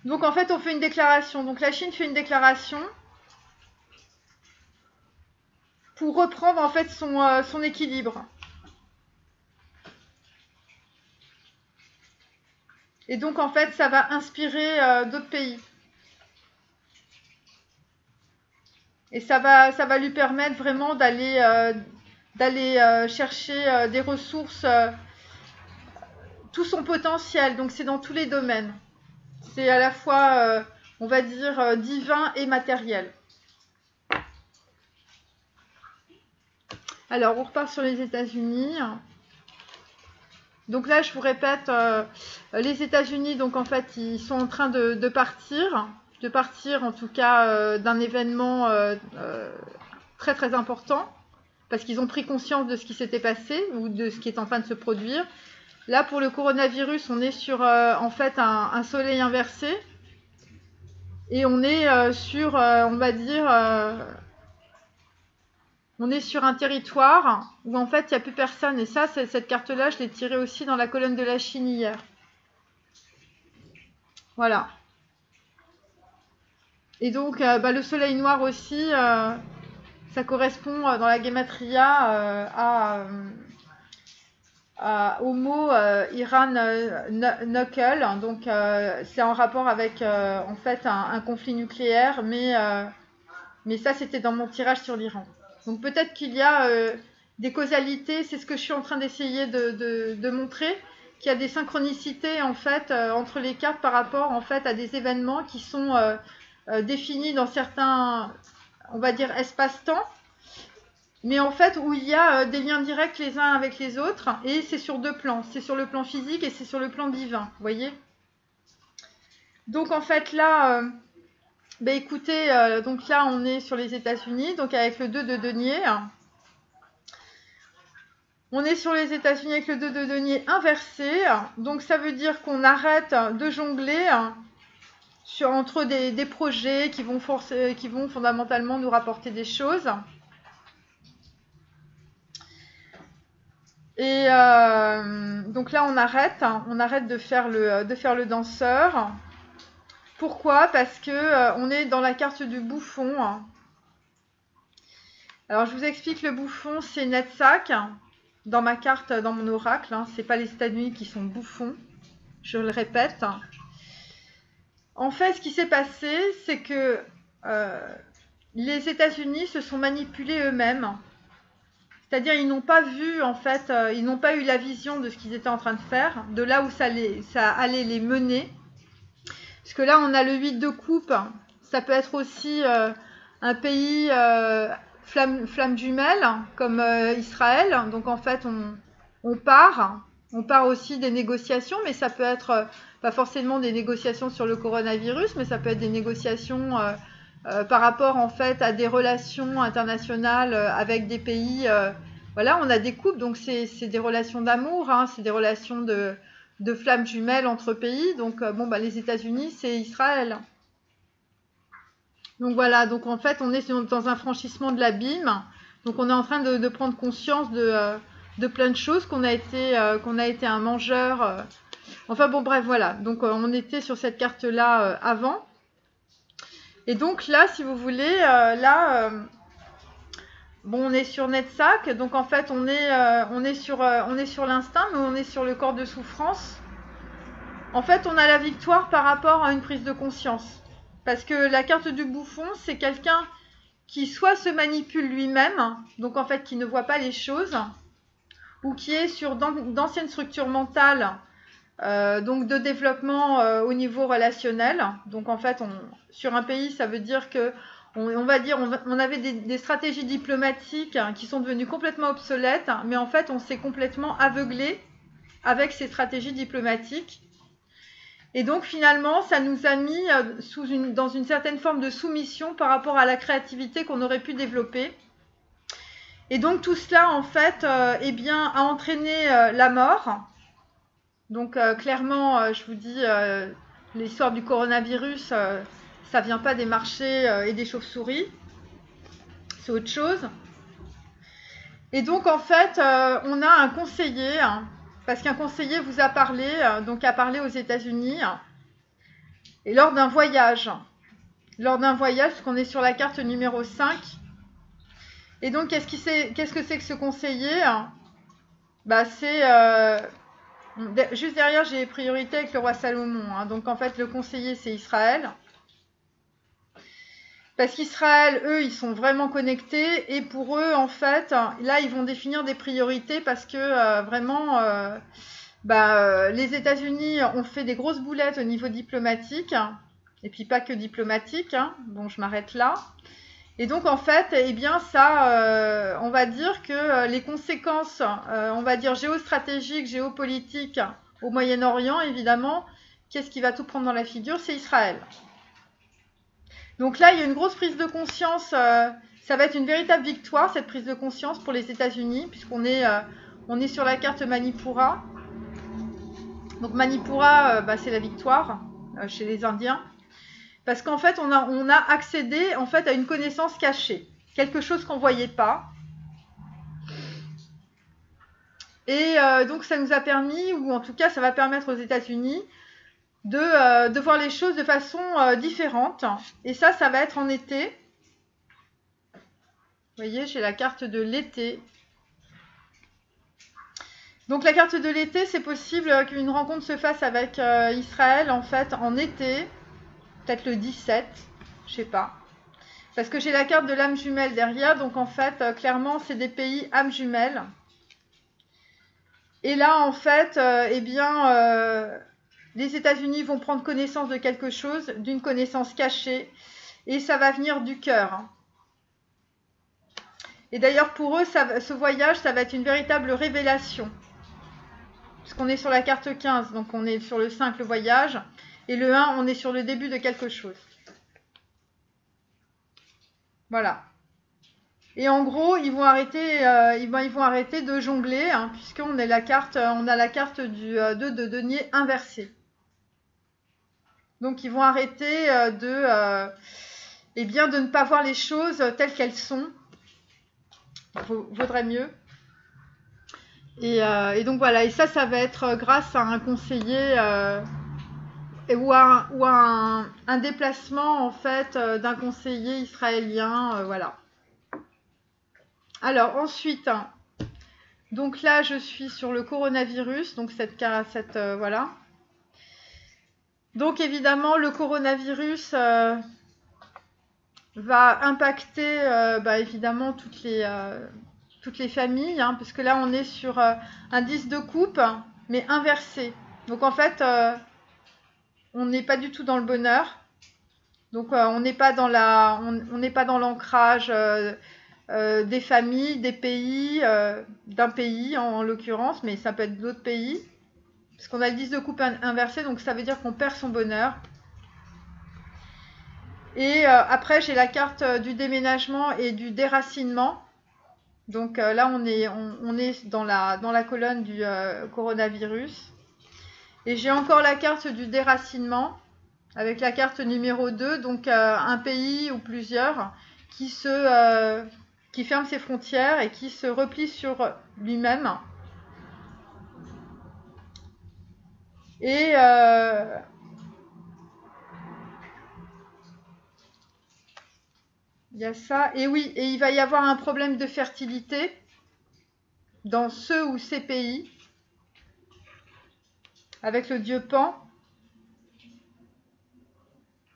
donc en fait, on fait une déclaration. Donc la Chine fait une déclaration pour reprendre en fait son équilibre. Et donc en fait, ça va inspirer d'autres pays. Et ça va lui permettre vraiment d'aller chercher des ressources, tout son potentiel. Donc c'est dans tous les domaines. C'est à la fois, on va dire, divin et matériel. Alors, on repart sur les États-Unis. Donc là, je vous répète, les États-Unis, donc en fait, ils sont en train de partir en tout cas d'un événement très très important, parce qu'ils ont pris conscience de ce qui s'était passé ou de ce qui est en train de se produire. Là, pour le coronavirus, on est sur en fait un soleil inversé et on est sur, on va dire, on est sur un territoire où en fait il n'y a plus personne. Et ça, cette carte-là, je l'ai tirée aussi dans la colonne de la Chine hier. Voilà. Et donc, le soleil noir aussi, ça correspond dans la gematria au mot Iran Knuckle. Donc, c'est en rapport avec en fait un conflit nucléaire, mais ça, c'était dans mon tirage sur l'Iran. Donc, peut-être qu'il y a des causalités, c'est ce que je suis en train d'essayer de montrer, qu'il y a des synchronicités en fait entre les cartes par rapport en fait à des événements qui sont définis dans certains, on va dire, espace-temps. mais en fait où il y a des liens directs les uns avec les autres, et c'est sur deux plans, c'est sur le plan physique et c'est sur le plan divin, vous voyez. Donc en fait là, bah écoutez, donc là on est sur les États-Unis, donc avec le 2 de denier. On est sur les États-Unis avec le 2 de denier inversé, donc ça veut dire qu'on arrête de jongler entre des projets qui vont fondamentalement nous rapporter des choses. Et donc là on arrête de faire le danseur. Pourquoi? Parce que on est dans la carte du bouffon. Alors je vous explique, le bouffon c'est Netzach. Dans ma carte, dans mon oracle, c'est pas les États-Unis qui sont bouffons, je le répète. En fait, ce qui s'est passé, c'est que les États-Unis se sont manipulés eux-mêmes. C'est-à-dire, ils n'ont pas vu, en fait, ils n'ont pas eu la vision de ce qu'ils étaient en train de faire, de là où ça allait les mener. Parce que là, on a le 8 de coupe. Ça peut être aussi un pays flamme jumelle, comme Israël. Donc, en fait, on part aussi des négociations, mais ça peut être pas forcément des négociations sur le coronavirus, mais ça peut être des négociations par rapport, en fait, à des relations internationales avec des pays. Voilà, on a des couples, donc c'est des relations d'amour, c'est des relations de flammes jumelles entre pays. Donc, bon, bah, les États-Unis, c'est Israël. Donc voilà, donc en fait, on est dans un franchissement de l'abîme. Donc on est en train de prendre conscience de plein de choses, qu'on a été un mangeur. Enfin bon, bref, voilà. Donc on était sur cette carte-là avant. Et donc là, si vous voulez, bon, on est sur Netzach. Donc en fait, on est sur l'instinct, mais on est sur le corps de souffrance. En fait, on a la victoire par rapport à une prise de conscience. Parce que la carte du bouffon, c'est quelqu'un qui soit se manipule lui-même, donc en fait qui ne voit pas les choses, ou qui est sur d'anciennes structures mentales, donc de développement au niveau relationnel. Donc en fait, sur un pays, ça veut dire que on avait des stratégies diplomatiques qui sont devenues complètement obsolètes, mais en fait, on s'est complètement aveuglé avec ces stratégies diplomatiques. Et donc finalement, ça nous a mis dans une certaine forme de soumission par rapport à la créativité qu'on aurait pu développer. Et donc tout cela, en fait, a entraîné la mort. Donc clairement, je vous dis, l'histoire du coronavirus, ça vient pas des marchés et des chauves-souris. C'est autre chose. Et donc en fait, on a un conseiller... parce qu'un conseiller vous a parlé, a parlé aux États-Unis, et lors d'un voyage, parce qu'on est sur la carte numéro 5. Et donc, qu'est-ce que c'est que ce conseiller? Bah, c'est juste derrière, j'ai priorité avec le roi Salomon. Donc, en fait, le conseiller, c'est Israël. Parce qu'Israël, eux, ils sont vraiment connectés. Et pour eux, en fait, là, ils vont définir des priorités parce que vraiment, les États-Unis ont fait des grosses boulettes au niveau diplomatique. Et puis pas que diplomatique. Bon, je m'arrête là. Et donc, en fait, eh bien, ça, on va dire que les conséquences, on va dire géostratégiques, géopolitiques au Moyen-Orient, évidemment, qu'est-ce qui va tout prendre dans la figure? C'est Israël. Donc là, il y a une grosse prise de conscience. Ça va être une véritable victoire, cette prise de conscience pour les États-Unis, puisqu'on est sur la carte Manipura. Donc Manipura, c'est la victoire chez les Indiens. Parce qu'en fait, on a accédé en fait, à une connaissance cachée. Quelque chose qu'on ne voyait pas. Et donc, ça nous a permis, ou en tout cas, ça va permettre aux États-Unis de voir les choses de façon différente. Et ça va être en été. Vous voyez, j'ai la carte de l'été. Donc, la carte de l'été, c'est possible qu'une rencontre se fasse avec Israël, en fait, en été. Peut-être le 17, je sais pas. Parce que j'ai la carte de l'âme jumelle derrière. Donc, en fait, clairement, c'est des pays âme jumelle. Et là, en fait, les États-Unis vont prendre connaissance de quelque chose, d'une connaissance cachée, et ça va venir du cœur. Et d'ailleurs, pour eux, ce voyage, ça va être une véritable révélation. Puisqu'on est sur la carte 15, donc on est sur le 5, le voyage. Et le 1, on est sur le début de quelque chose. Voilà. Et en gros, ils vont arrêter de jongler, hein, puisqu'on a la carte du 2 de denier inversé. Donc ils vont arrêter de ne pas voir les choses telles qu'elles sont. Vaudrait mieux. Et donc voilà, et ça va être grâce à un conseiller ou à un déplacement en fait d'un conseiller israélien, voilà. Alors ensuite, donc là je suis sur le coronavirus, donc voilà. Donc évidemment le coronavirus va impacter évidemment toutes les familles, hein, parce que là on est sur un 10 de coupe, mais inversé. Donc en fait, on n'est pas du tout dans le bonheur. Donc on n'est pas dans l'ancrage des familles, des pays, d'un pays en l'occurrence, mais ça peut être d'autres pays. Parce qu'on a le 10 de coupe inversé, donc ça veut dire qu'on perd son bonheur. Et après, j'ai la carte du déménagement et du déracinement. Donc là, on est dans la colonne du coronavirus. Et j'ai encore la carte du déracinement, avec la carte numéro 2, donc un pays ou plusieurs qui ferme ses frontières et qui se replie sur lui-même. Et il y a ça. Et oui, et il va y avoir un problème de fertilité dans ce ou ces pays, avec le dieu Pan.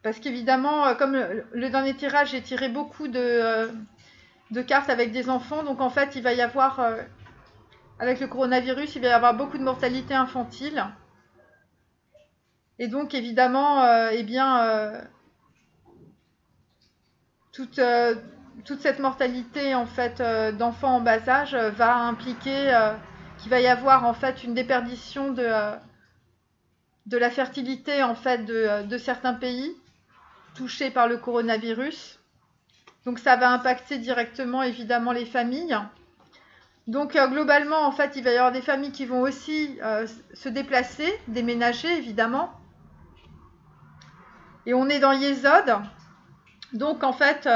Parce qu'évidemment, comme le dernier tirage, j'ai tiré beaucoup de cartes avec des enfants. Donc en fait, il va y avoir, avec le coronavirus, il va y avoir beaucoup de mortalité infantile. Et donc évidemment, toute cette mortalité en fait d'enfants en bas âge va impliquer qu'il va y avoir en fait une déperdition de la fertilité en fait de certains pays touchés par le coronavirus. Donc ça va impacter directement évidemment les familles. Donc globalement en fait il va y avoir des familles qui vont aussi se déplacer, déménager évidemment. Et on est dans Yesod. Donc en fait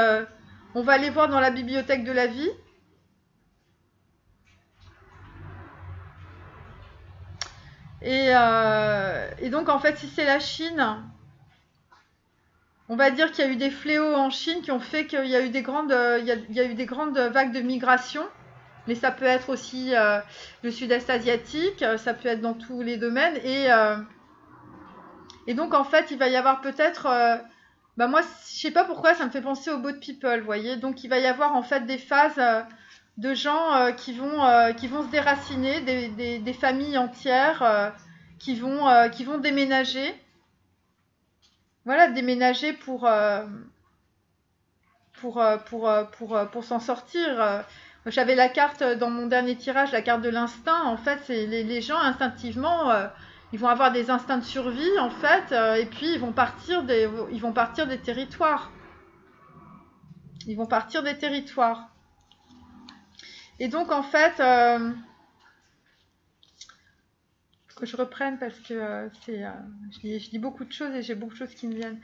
on va aller voir dans la bibliothèque de la vie. Et donc en fait si c'est la Chine, on va dire qu'il y a eu des fléaux en Chine qui ont fait qu'il y a eu des grandes vagues de migration. Mais ça peut être aussi le sud-est asiatique, ça peut être dans tous les domaines. Et donc en fait il va y avoir peut-être moi je sais pas pourquoi ça me fait penser aux boat people, vous voyez. Donc il va y avoir en fait des phases de gens qui vont se déraciner, des familles entières qui vont déménager. Voilà, déménager pour s'en sortir. J'avais la carte dans mon dernier tirage, la carte de l'instinct. En fait, c'est les gens instinctivement, ils vont avoir des instincts de survie en fait, et puis ils vont partir des territoires. Ils vont partir des territoires. Et donc en fait, que je reprenne parce que je dis beaucoup de choses et j'ai beaucoup de choses qui me viennent.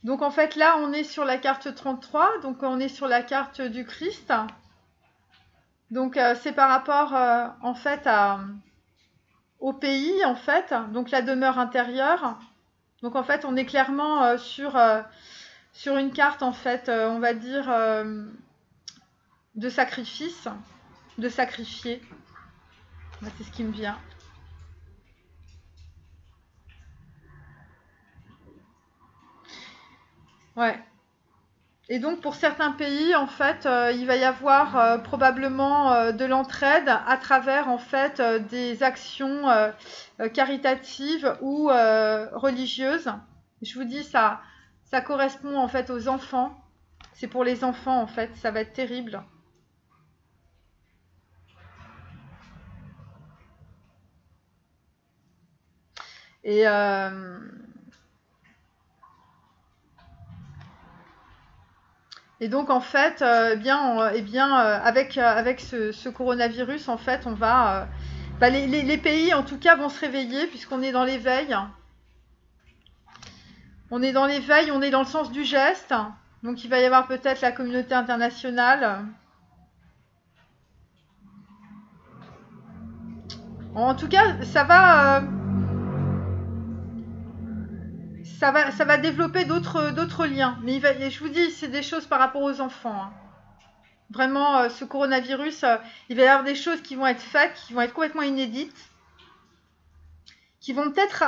Donc en fait là on est sur la carte 33, donc on est sur la carte du Christ. Donc c'est par rapport en fait au pays en fait, donc la demeure intérieure. Donc en fait on est clairement sur une carte en fait, on va dire de sacrifice, de sacrifier. C'est ce qui me vient. Ouais. Et donc pour certains pays, en fait, il va y avoir probablement de l'entraide à travers en fait des actions caritatives ou religieuses. Je vous dis ça correspond en fait aux enfants. C'est pour les enfants en fait, ça va être terrible. Et, donc en fait, avec ce coronavirus, en fait, on va, les pays en tout cas vont se réveiller puisqu'on est dans l'éveil. On est dans l'éveil, on est dans le sens du geste. Donc il va y avoir peut-être la communauté internationale. En tout cas, ça va développer d'autres liens. Mais je vous dis, c'est des choses par rapport aux enfants. Hein. Vraiment, ce coronavirus, il va y avoir des choses qui vont être faites, qui vont être complètement inédites, qui vont peut-être...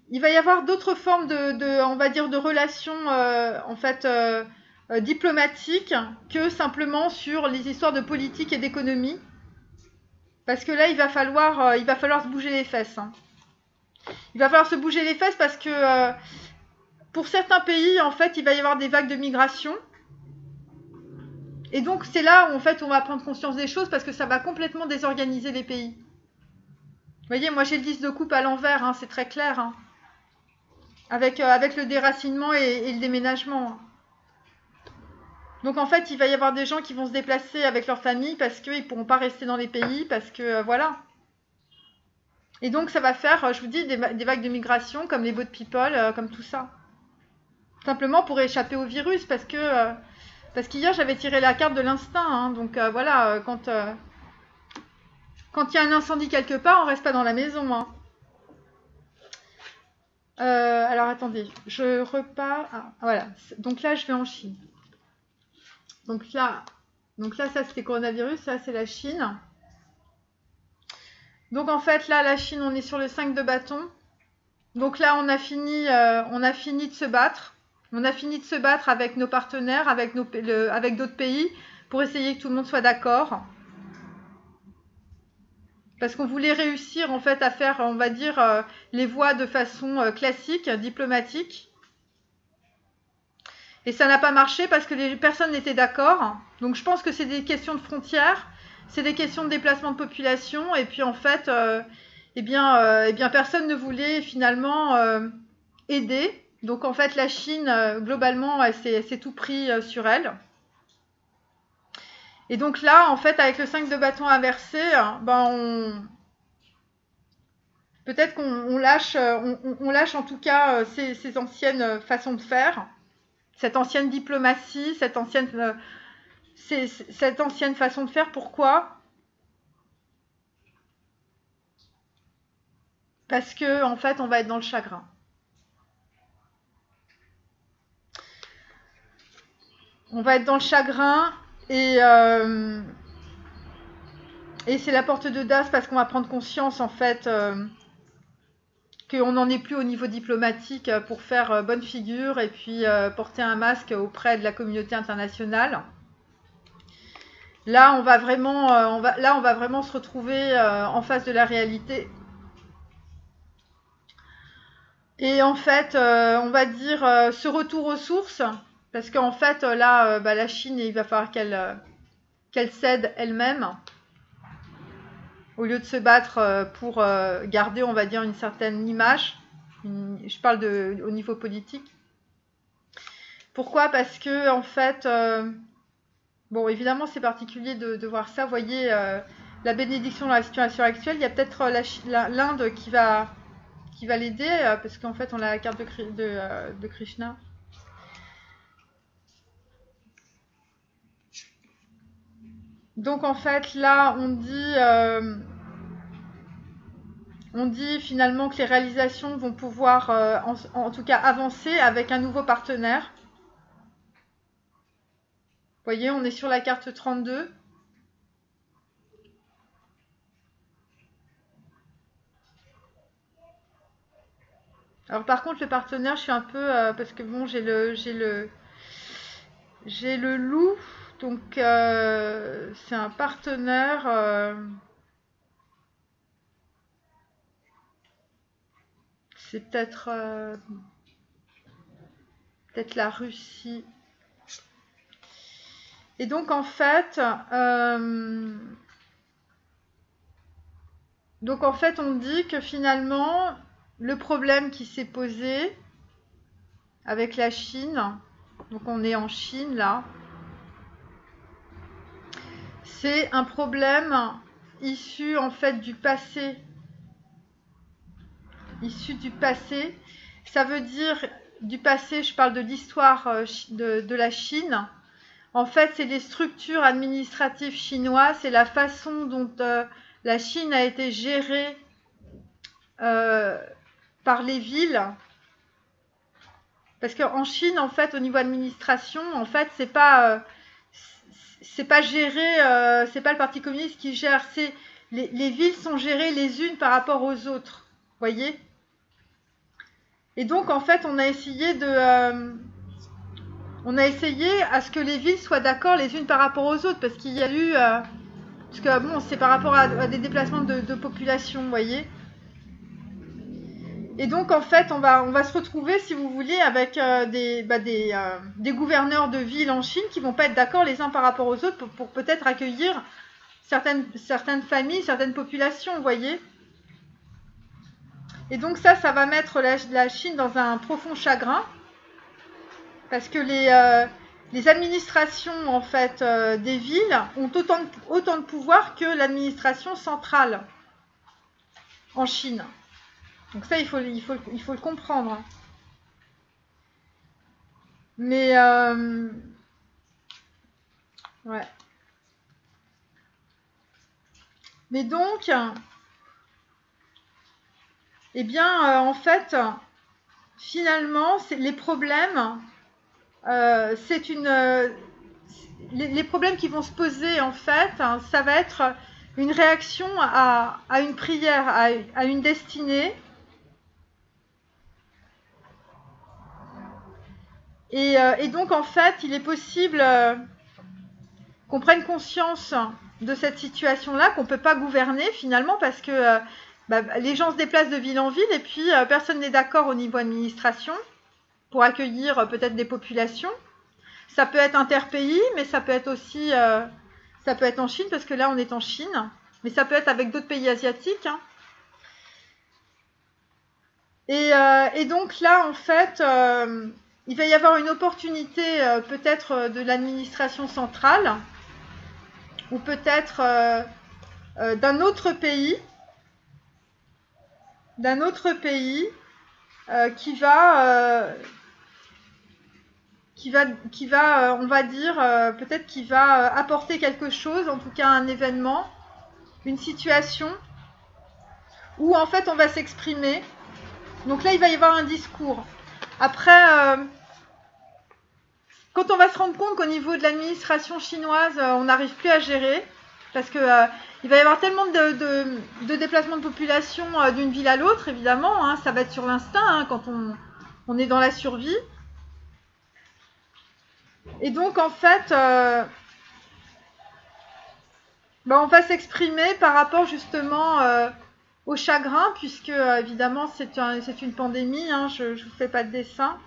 il va y avoir d'autres formes on va dire, de relations, en fait, diplomatiques que simplement sur les histoires de politique et d'économie. Parce que là, il va falloir se bouger les fesses. Hein. Il va falloir se bouger les fesses parce que pour certains pays, en fait, il va y avoir des vagues de migration. Et donc, c'est là où, en fait, on va prendre conscience des choses parce que ça va complètement désorganiser les pays. Vous voyez, moi, j'ai le 10 de coupe à l'envers, hein, c'est très clair. Hein. Avec le déracinement et le déménagement. Donc, en fait, il va y avoir des gens qui vont se déplacer avec leur famille parce qu'ils ne pourront pas rester dans les pays, parce que, voilà. Et donc, ça va faire, je vous dis, des vagues de migration, comme les boat people, comme tout ça. Simplement pour échapper au virus, parce qu'hier, j'avais tiré la carte de l'instinct. Hein, donc, voilà, quand il y a un incendie quelque part, on reste pas dans la maison. Hein. Alors, attendez, je repars. Ah, voilà, donc là, je vais en Chine. Donc là, ça, c'était coronavirus, ça, c'est la Chine. Donc, en fait, là, la Chine, on est sur le 5 de bâton. Donc là, on a fini de se battre. On a fini de se battre avec nos partenaires, avec d'autres pays, pour essayer que tout le monde soit d'accord. Parce qu'on voulait réussir, en fait, à faire, on va dire, les voies de façon classique, diplomatique. Et ça n'a pas marché parce que les personnes n'étaient d'accord. Donc je pense que c'est des questions de frontières, c'est des questions de déplacement de population. Et puis en fait, personne ne voulait finalement aider. Donc en fait, la Chine, globalement, elle s'est tout pris sur elle. Et donc là, en fait, avec le 5 de bâton inversé, peut-être qu'on lâche, on lâche en tout cas ces anciennes façons de faire. Cette ancienne diplomatie, cette ancienne façon de faire. Pourquoi ? Parce que en fait, on va être dans le chagrin. On va être dans le chagrin et c'est la porte de Das parce qu'on va prendre conscience en fait qu'on n'en est plus au niveau diplomatique pour faire bonne figure et puis porter un masque auprès de la communauté internationale. Là, on va vraiment se retrouver en face de la réalité. Et en fait, on va dire ce retour aux sources, parce qu'en fait, là, la Chine, il va falloir qu'elle cède elle-même, au lieu de se battre pour garder, on va dire, une certaine image. Je parle au niveau politique. Pourquoi ? Parce que, en fait, bon, évidemment, c'est particulier de voir ça. Vous voyez, la bénédiction dans la situation actuelle, il y a peut-être l'Inde qui va l'aider, parce qu'en fait, on a la carte de Krishna. Donc, en fait, là, on dit finalement que les réalisations vont pouvoir, en tout cas, avancer avec un nouveau partenaire. Vous voyez, on est sur la carte 32. Alors par contre le partenaire, je suis un peu parce que bon, j'ai le loup, donc c'est un partenaire. C'est peut-être la Russie. Et donc en fait, Donc en fait, on dit que finalement, le problème qui s'est posé avec la Chine, donc on est en Chine là, c'est un problème issu en fait du passé. Issu du passé, ça veut dire du passé, je parle de l'histoire de la Chine. En fait, c'est les structures administratives chinoises, c'est la façon dont la Chine a été gérée par les villes. Parce qu'en Chine, en fait, au niveau administration, en fait, c'est pas géré, c'est pas le Parti communiste qui gère, c'est les villes sont gérées les unes par rapport aux autres, voyez. Et donc, en fait, on a essayé à ce que les villes soient d'accord les unes par rapport aux autres, parce qu'il y a eu, parce que bon, c'est par rapport à des déplacements de population, vous voyez. Et donc, en fait, on va se retrouver, si vous voulez, avec des gouverneurs de villes en Chine qui vont pas être d'accord les uns par rapport aux autres pour peut-être accueillir certaines familles, certaines populations, vous voyez. Et donc ça va mettre la Chine dans un profond chagrin, parce que les administrations, en fait, des villes ont autant de pouvoir que l'administration centrale en Chine. Donc ça, il faut le comprendre. Mais, ouais. Mais donc, eh bien, en fait, finalement, les problèmes, les problèmes qui vont se poser, en fait, ça va être une réaction à une prière, à une destinée. Et donc, en fait, il est possible qu'on prenne conscience de cette situation-là, qu'on ne peut pas gouverner finalement, parce que les gens se déplacent de ville en ville, et puis personne n'est d'accord au niveau administration pour accueillir peut-être des populations. Ça peut être interpays, mais ça peut être aussi ça peut être en Chine, parce que là on est en Chine, mais ça peut être avec d'autres pays asiatiques. Et donc là, en fait, il va y avoir une opportunité peut-être de l'administration centrale, ou peut-être d'un autre pays qui va, on va dire, peut-être qui va apporter quelque chose, en tout cas un événement, une situation, où en fait on va s'exprimer. Donc là, il va y avoir un discours. Après, quand on va se rendre compte qu'au niveau de l'administration chinoise, on n'arrive plus à gérer, parce que il va y avoir tellement de déplacements de population d'une ville à l'autre, évidemment, hein, ça va être sur l'instinct quand on est dans la survie. Et donc, en fait, on va s'exprimer par rapport justement au chagrin, puisque évidemment c'est une pandémie, hein, je ne vous fais pas de dessin.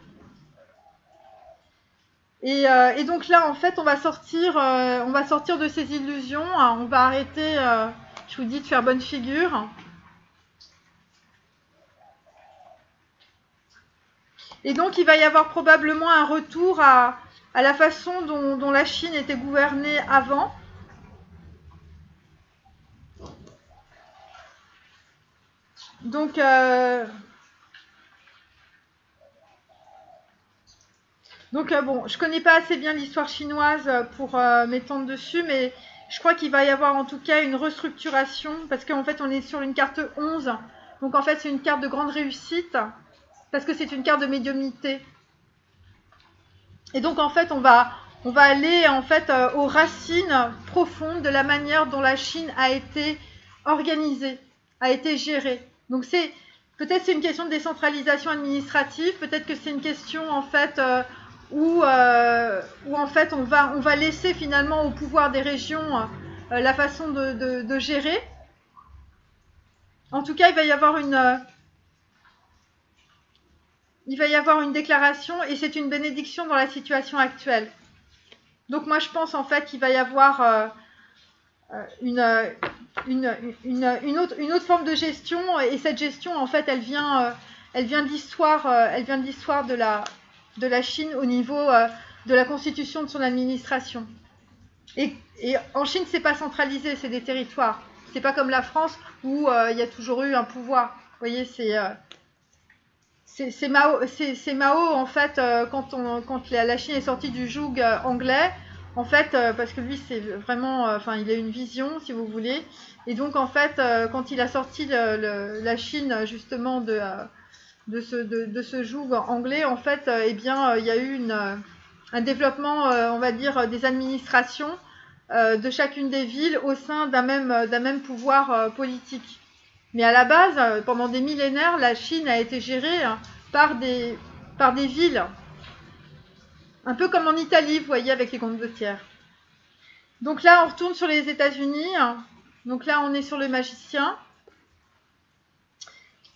Et donc là, en fait, on va sortir de ces illusions, hein, on va arrêter, je vous dis, de faire bonne figure. Et donc il va y avoir probablement un retour à la façon dont la Chine était gouvernée avant. Donc, bon, je connais pas assez bien l'histoire chinoise pour m'étendre dessus, mais je crois qu'il va y avoir en tout cas une restructuration, parce qu'en fait on est sur une carte 11, donc en fait c'est une carte de grande réussite, parce que c'est une carte de médiumnité. Et donc en fait on va aller en fait aux racines profondes de la manière dont la Chine a été organisée, a été gérée. Donc peut-être c'est une question de décentralisation administrative, peut-être que c'est une question en fait où en fait on va laisser finalement au pouvoir des régions la façon de gérer. En tout cas, il va y avoir une déclaration, et c'est une bénédiction dans la situation actuelle. Donc moi je pense en fait qu'il va y avoir une une autre forme de gestion, et cette gestion, en fait, elle vient d'histoire de la Chine au niveau de la constitution de son administration. Et en Chine, c'est pas centralisé, c'est des territoires. C'est pas comme la France où il y a toujours eu un pouvoir. Vous voyez, c'est Mao, en fait, quand la Chine est sortie du joug anglais, en fait, parce que lui, c'est vraiment, il a une vision, si vous voulez. Et donc, en fait, quand il a sorti la Chine, justement, de ce joug anglais, en fait, il y a eu un développement, on va dire, des administrations de chacune des villes au sein d'un même pouvoir politique. Mais à la base, pendant des millénaires, la Chine a été gérée par des villes, un peu comme en Italie, vous voyez, avec les condottières. Donc là, on retourne sur les États-Unis. Donc là, on est sur le magicien.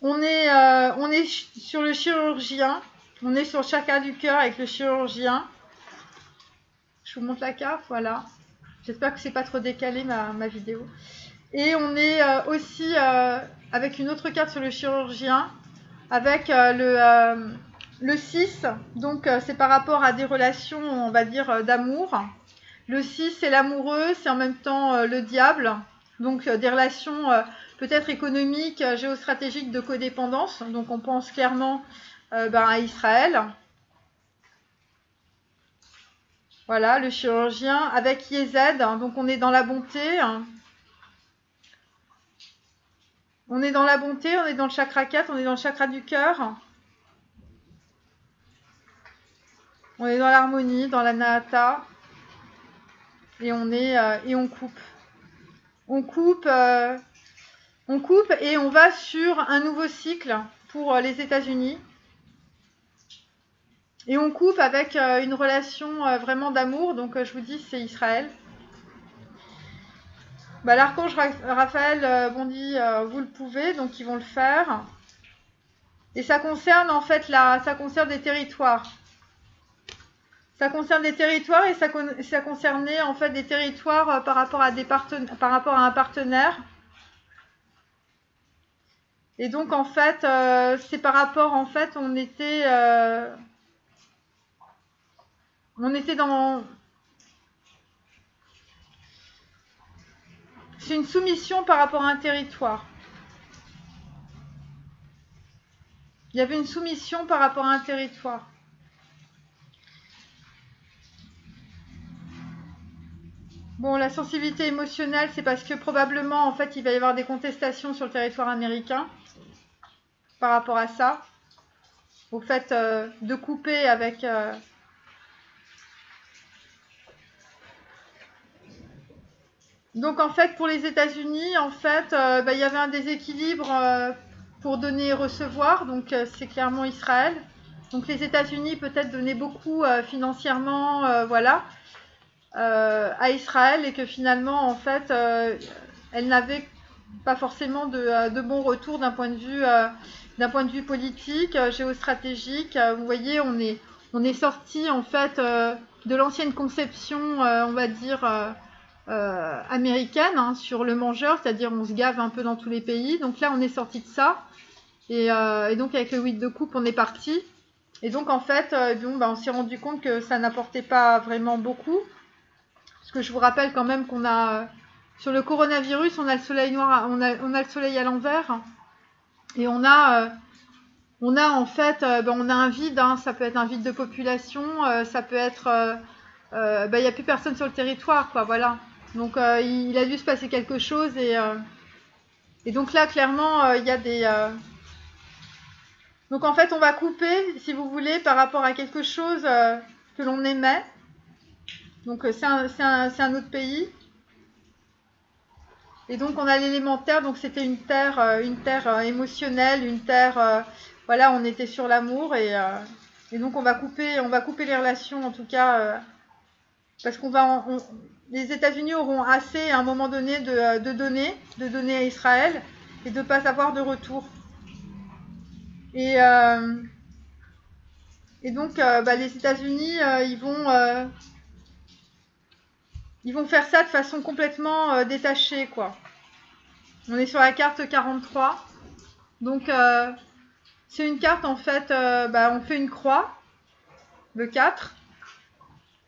On est sur le chirurgien. On est sur le chakra du cœur avec le chirurgien. Je vous montre la carte, voilà. J'espère que c'est pas trop décalé ma vidéo. Et on est aussi avec une autre carte sur le chirurgien, avec le 6. Donc c'est par rapport à des relations, on va dire, d'amour. Le 6, c'est l'amoureux, c'est en même temps le diable. Donc des relations peut-être économiques, géostratégiques de codépendance. Donc on pense clairement à Israël. Voilà, le chirurgien avec Yézed. Donc on est dans la bonté. On est dans la bonté, on est dans le chakra 4, on est dans le chakra du cœur. On est dans l'harmonie, dans l'anahata. Et on coupe. On coupe et on va sur un nouveau cycle pour les États-Unis. Et on coupe avec une relation vraiment d'amour. Donc je vous dis, c'est Israël. L'archange Raphaël dit vous le pouvez, donc ils vont le faire. Et ça concerne en fait ça concerne des territoires. Ça concerne des territoires et ça concernait en fait des territoires par rapport à un partenaire. Et donc en fait c'est par rapport on était dans. C'est une soumission par rapport à un territoire. Il y avait une soumission par rapport à un territoire. Bon, la sensibilité émotionnelle, c'est parce que probablement, en fait, il va y avoir des contestations sur le territoire américain par rapport à ça. Au fait de couper avec. Donc en fait pour les États-Unis, en fait, il y avait un déséquilibre pour donner et recevoir, donc c'est clairement Israël. Donc les États-Unis peut-être donnaient beaucoup financièrement, à Israël, et que finalement en fait elle n'avait pas forcément de bons retours d'un point de vue politique, géostratégique. Vous voyez, on est sorti en fait de l'ancienne conception, on va dire. Américaine sur le mangeur, c'est-à-dire on se gave un peu dans tous les pays. Donc là on est sorti de ça et donc avec le 8 de coupe on est parti, et donc en fait on s'est rendu compte que ça n'apportait pas vraiment beaucoup, parce que je vous rappelle quand même qu'on a sur le coronavirus on a le soleil noir, on a le soleil à l'envers, et on a en fait on a un vide, ça peut être un vide de population, ça peut être il n'y a plus personne sur le territoire, quoi, voilà. Donc il a dû se passer quelque chose, et donc là clairement il y a des donc en fait on va couper, si vous voulez, par rapport à quelque chose que l'on aimait. Donc c'est un autre pays, et donc on a l'élémentaire, donc c'était une terre émotionnelle, une terre on était sur l'amour, et donc on va couper les relations, en tout cas parce les États-Unis auront assez à un moment donné de donner à Israël, et de ne pas avoir de retour. Et donc les États-Unis ils vont faire ça de façon complètement détachée, quoi. On est sur la carte 43. Donc, c'est une carte, en fait, on fait une croix, le 4.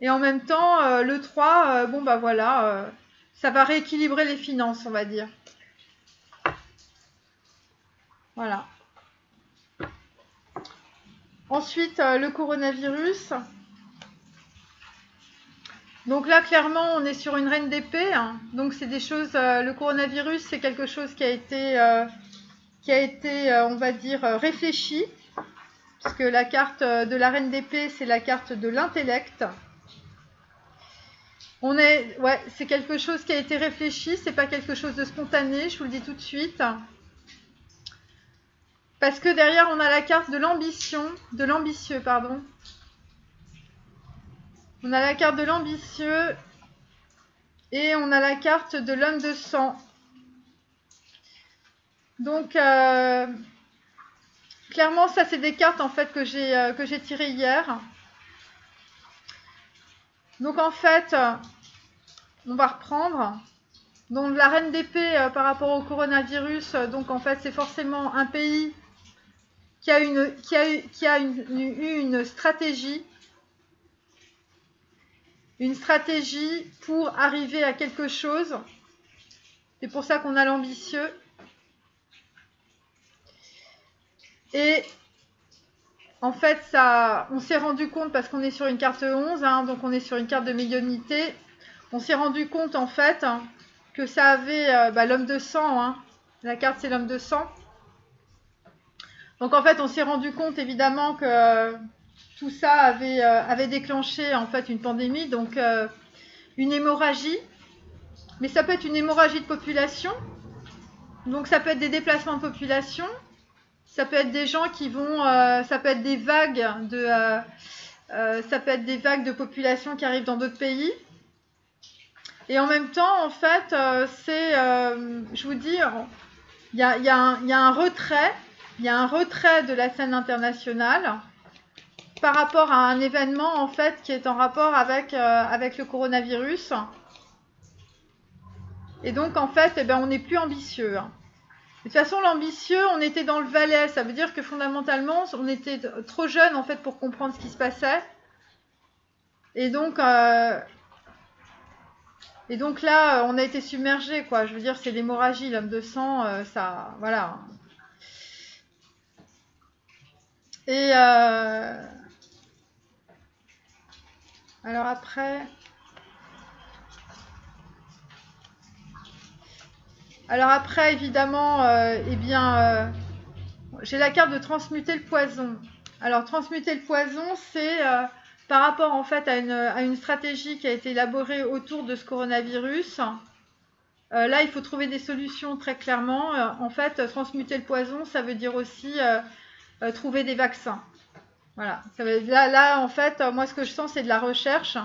Et en même temps, le 3, voilà, ça va rééquilibrer les finances, on va dire. Voilà. Ensuite, le coronavirus. Donc là, clairement, on est sur une reine d'épée. Hein. Donc c'est des choses. Le coronavirus, c'est quelque chose qui a été, on va dire, réfléchi. Parce que la carte de la reine d'épée, c'est la carte de l'intellect. C'est quelque chose qui a été réfléchi. C'est pas quelque chose de spontané. Je vous le dis tout de suite. Parce que derrière, on a la carte de l'ambition, de l'ambitieux, pardon. On a la carte de l'ambitieux et on a la carte de l'homme de sang. Donc, clairement, ça, c'est des cartes en fait que j'ai tirées hier. Donc, en fait, on va reprendre. Donc, la reine d'épée par rapport au coronavirus, donc en fait, c'est forcément un pays qui a eu une stratégie. Une stratégie pour arriver à quelque chose. C'est pour ça qu'on a l'ambitieux. Et en fait, on s'est rendu compte, parce qu'on est sur une carte 11, hein, donc on est sur une carte de médiumnité, on s'est rendu compte en fait que ça avait l'homme de sang. Hein. La carte, c'est l'homme de sang. Donc en fait, on s'est rendu compte évidemment que tout ça avait déclenché en fait une pandémie, donc une hémorragie. Mais ça peut être une hémorragie de population, donc ça peut être des déplacements de population, ça peut être des gens qui vont, ça peut être des vagues de population qui arrivent dans d'autres pays. Et en même temps, en fait, je vous dis, il y a un retrait de la scène internationale par rapport à un événement en fait qui est en rapport avec le coronavirus. Et donc en fait, on n'est plus ambitieux. Hein. De toute façon, l'ambitieux, on était dans le Valais. Ça veut dire que fondamentalement, on était trop jeune en fait pour comprendre ce qui se passait. Et donc là, on a été submergé, quoi. Je veux dire, c'est l'hémorragie, l'homme de sang, ça, voilà. Et alors après. Alors après, évidemment, j'ai la carte de transmuter le poison. Alors, transmuter le poison, c'est par rapport en fait à une stratégie qui a été élaborée autour de ce coronavirus. Là, il faut trouver des solutions très clairement. En fait, transmuter le poison, ça veut dire aussi trouver des vaccins. Voilà. Là, en fait, moi, ce que je sens, c'est de la recherche.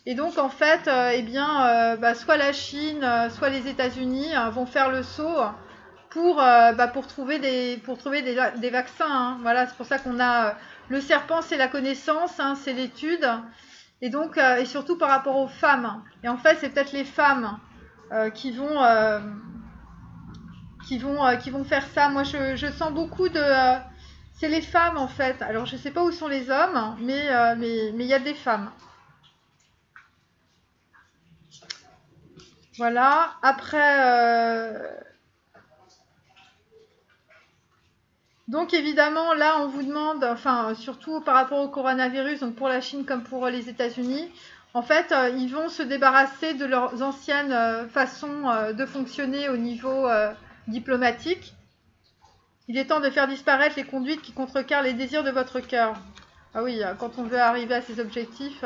Et donc, en fait, soit la Chine, soit les États-Unis vont faire le saut pour trouver des vaccins. Hein. Voilà, c'est pour ça qu'on a le serpent, c'est la connaissance, hein, c'est l'étude. Et donc, et surtout par rapport aux femmes. Et en fait, c'est peut-être les femmes qui vont faire ça. Moi, je sens beaucoup de... c'est les femmes, en fait. Alors, je ne sais pas où sont les hommes, mais il y a des femmes. Voilà. Après, donc évidemment, là, on vous demande, enfin, surtout par rapport au coronavirus, donc pour la Chine comme pour les États-Unis, en fait, ils vont se débarrasser de leurs anciennes façons de fonctionner au niveau diplomatique. Il est temps de faire disparaître les conduites qui contrecarrent les désirs de votre cœur. Ah oui, quand on veut arriver à ces objectifs...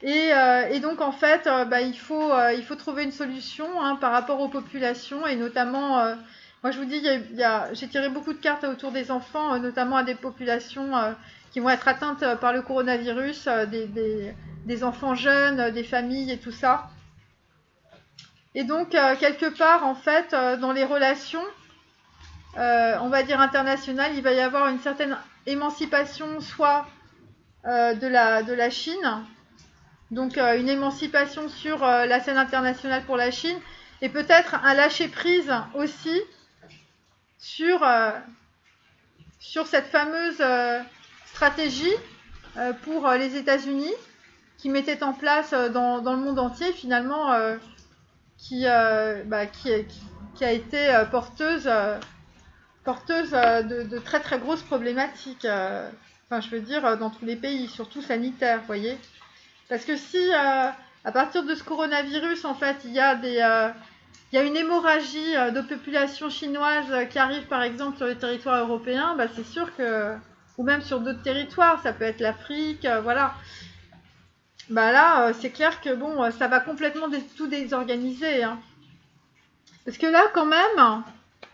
Et donc en fait, il faut trouver une solution hein, par rapport aux populations et notamment, moi je vous dis, j'ai tiré beaucoup de cartes autour des enfants, notamment à des populations qui vont être atteintes par le coronavirus, des enfants jeunes, des familles et tout ça. Et donc quelque part en fait, dans les relations, on va dire internationales, il va y avoir une certaine émancipation, soit de la Chine. Donc une émancipation sur la scène internationale pour la Chine et peut-être un lâcher-prise aussi sur cette fameuse stratégie pour les États-Unis qui mettait en place dans le monde entier, finalement, qui a été porteuse de très très grosses problématiques. Enfin, je veux dire, dans tous les pays, surtout sanitaires, vous voyez. Parce que si, à partir de ce coronavirus, en fait, il y a une hémorragie de population chinoise qui arrive, par exemple, sur le territoire européen, bah, c'est sûr que, ou même sur d'autres territoires, ça peut être l'Afrique, voilà. Bah là, c'est clair que, bon, ça va complètement tout désorganiser, hein. Parce que là, quand même,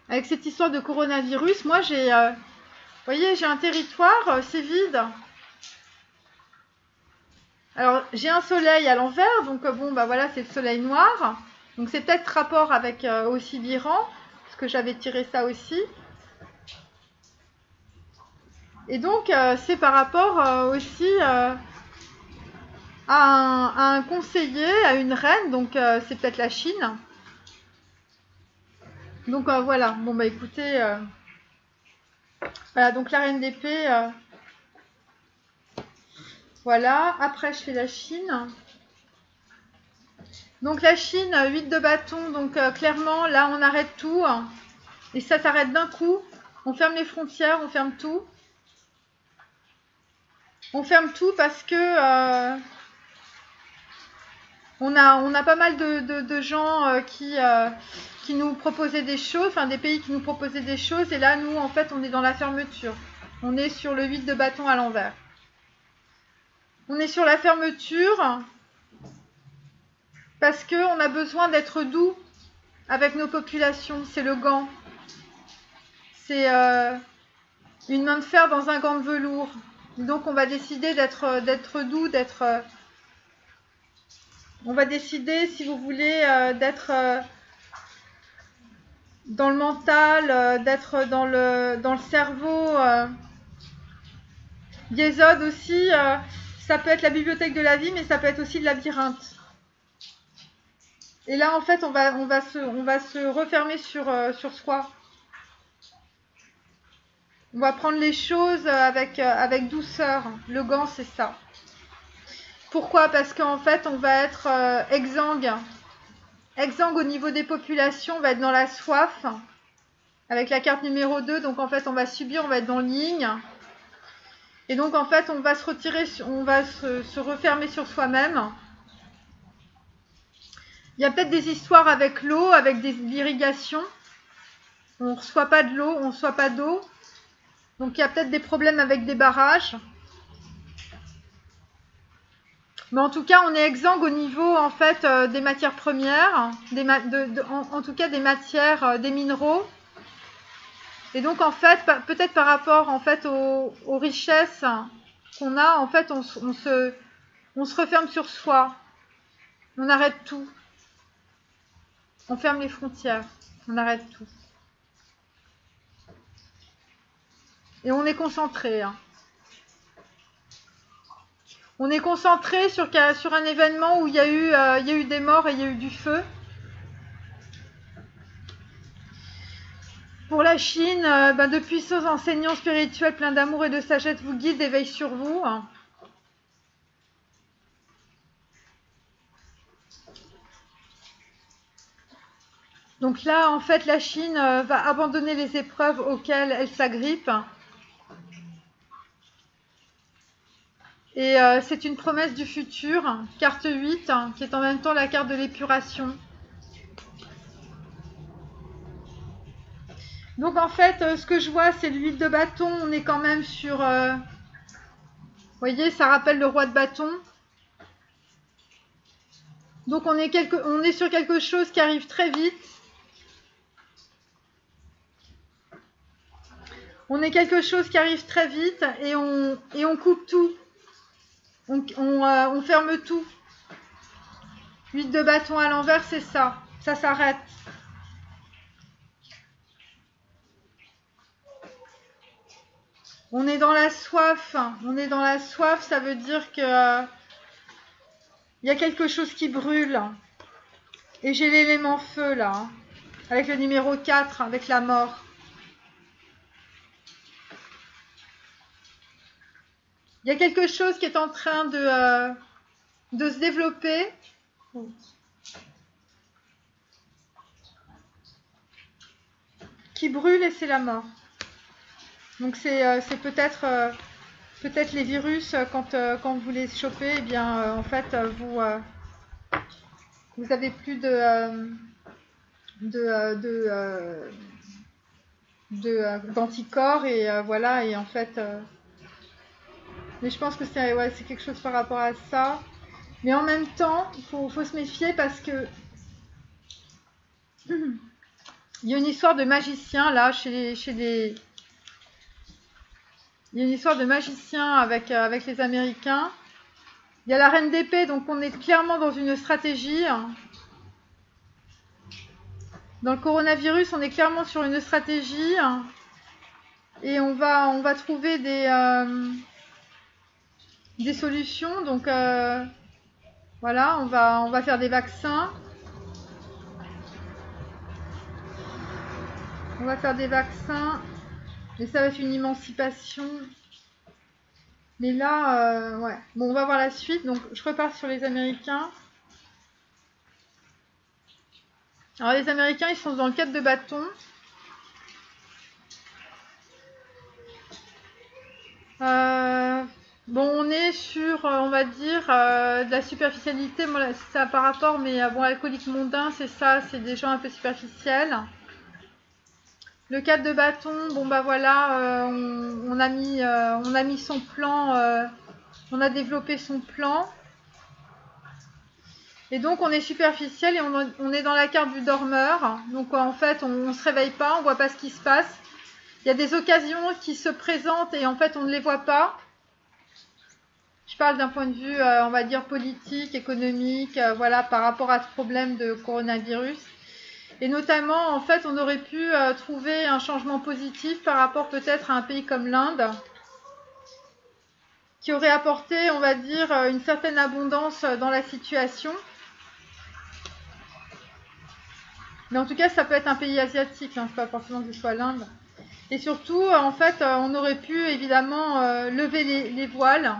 avec cette histoire de coronavirus, moi, vous voyez, j'ai un territoire, c'est vide. Alors, j'ai un soleil à l'envers, donc bon, bah voilà, c'est le soleil noir. Donc, c'est peut-être rapport avec aussi l'Iran, parce que j'avais tiré ça aussi. Et donc, c'est par rapport aussi à un conseiller, à une reine, donc c'est peut-être la Chine. Donc, voilà, bon, bah écoutez, voilà, donc la reine d'épée, voilà, après je fais la Chine. Donc la Chine, 8 de bâton, donc clairement, là on arrête tout. Et ça s'arrête d'un coup. On ferme les frontières, on ferme tout. On ferme tout parce que on a pas mal de gens qui nous proposaient des choses, enfin des pays qui nous proposaient des choses. Et là, nous, en fait, on est dans la fermeture. On est sur le 8 de bâton à l'envers. On est sur la fermeture parce qu'on a besoin d'être doux avec nos populations. C'est le gant. C'est une main de fer dans un gant de velours. Donc on va décider d'être doux, on va décider, si vous voulez, d'être dans le mental, d'être dans le cerveau. Yesod aussi, ça peut être la bibliothèque de la vie, mais ça peut être aussi le labyrinthe. Et là, en fait, on va se refermer sur soi. On va prendre les choses avec douceur. Le gant, c'est ça. Pourquoi? Parce qu'en fait, on va être exsangue. Exsangue au niveau des populations, on va être dans la soif. Avec la carte numéro 2, donc en fait, on va subir, on va être dans ligne. Et donc, en fait, on va se retirer, on va se refermer sur soi-même. Il y a peut-être des histoires avec l'eau, avec des irrigations. On ne reçoit pas de l'eau, on ne reçoit pas d'eau. Donc, il y a peut-être des problèmes avec des barrages. Mais en tout cas, on est exsangue au niveau en fait des matières premières, en tout cas des matières, des minéraux. Et donc en fait, peut-être par rapport en fait aux richesses qu'on a, en fait, on se referme sur soi. On arrête tout. On ferme les frontières. On arrête tout. Et on est concentré. Hein. On est concentré sur un événement où il y a eu des morts et il y a eu du feu. Pour la Chine, de puissants enseignants spirituels pleins d'amour et de sagesse vous guident et veillent sur vous. Donc là, en fait, la Chine va abandonner les épreuves auxquelles elle s'agrippe. Et c'est une promesse du futur, carte 8, qui est en même temps la carte de l'épuration. Donc en fait, ce que je vois, c'est le 8 de bâton. On est quand même sur... vous voyez, ça rappelle le roi de bâton. Donc on est sur quelque chose qui arrive très vite. On est quelque chose qui arrive très vite et on coupe tout. On ferme tout. 8 de bâton à l'envers, c'est ça. Ça s'arrête. On est dans la soif. On est dans la soif, ça veut dire que il y a quelque chose qui brûle. Et j'ai l'élément feu là, hein, avec le numéro 4, avec la mort. Il y a quelque chose qui est en train de se développer. Qui brûle et c'est la mort. Donc c'est peut-être les virus, quand vous les chopez, eh bien en fait vous avez plus d'anticorps et voilà, et en fait mais je pense que c'est quelque chose par rapport à ça. Mais en même temps, il faut se méfier parce que il y a une histoire de magicien là il y a une histoire de magicien avec les Américains. Il y a la reine d'épée, donc on est clairement dans une stratégie. Dans le coronavirus, on est clairement sur une stratégie. Et on va trouver des solutions. Donc voilà, on va faire des vaccins. On va faire des vaccins. Et ça va être une émancipation. Mais là, ouais. Bon, on va voir la suite. Donc, je repars sur les Américains. Alors, les Américains, ils sont dans le 4 de bâton. Bon, on est sur, on va dire, de la superficialité. Bon, là, ça par rapport, mais bon, alcoolique mondain, c'est ça, c'est des gens un peu superficiels. Le 4 de bâton, bon bah voilà, on a mis son plan, on a développé son plan. Et donc on est superficiel et on est dans la carte du dormeur. Donc en fait on se réveille pas, on voit pas ce qui se passe. Il y a des occasions qui se présentent et en fait on ne les voit pas. Je parle d'un point de vue, on va dire politique, économique, voilà, par rapport à ce problème de coronavirus. Et notamment, en fait, on aurait pu trouver un changement positif par rapport peut-être à un pays comme l'Inde, qui aurait apporté, on va dire, une certaine abondance dans la situation. Mais en tout cas, ça peut être un pays asiatique, hein, c'est pas forcément que ce soit l'Inde. Et surtout, en fait, on aurait pu évidemment lever les voiles,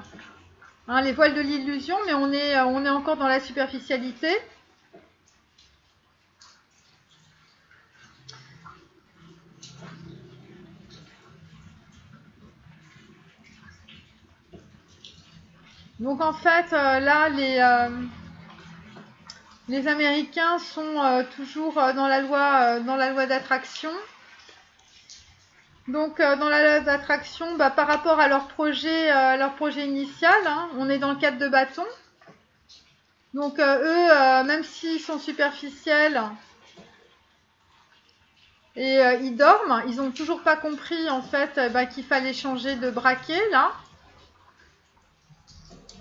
hein, les voiles de l'illusion, mais on est encore dans la superficialité. Donc en fait, là, les Américains sont toujours dans la loi d'attraction. Donc dans la loi d'attraction, bah, par rapport à leur projet initial, hein, on est dans le 4 de bâton. Donc eux, même s'ils sont superficiels et ils dorment, ils n'ont toujours pas compris en fait qu'il fallait changer de braquet là.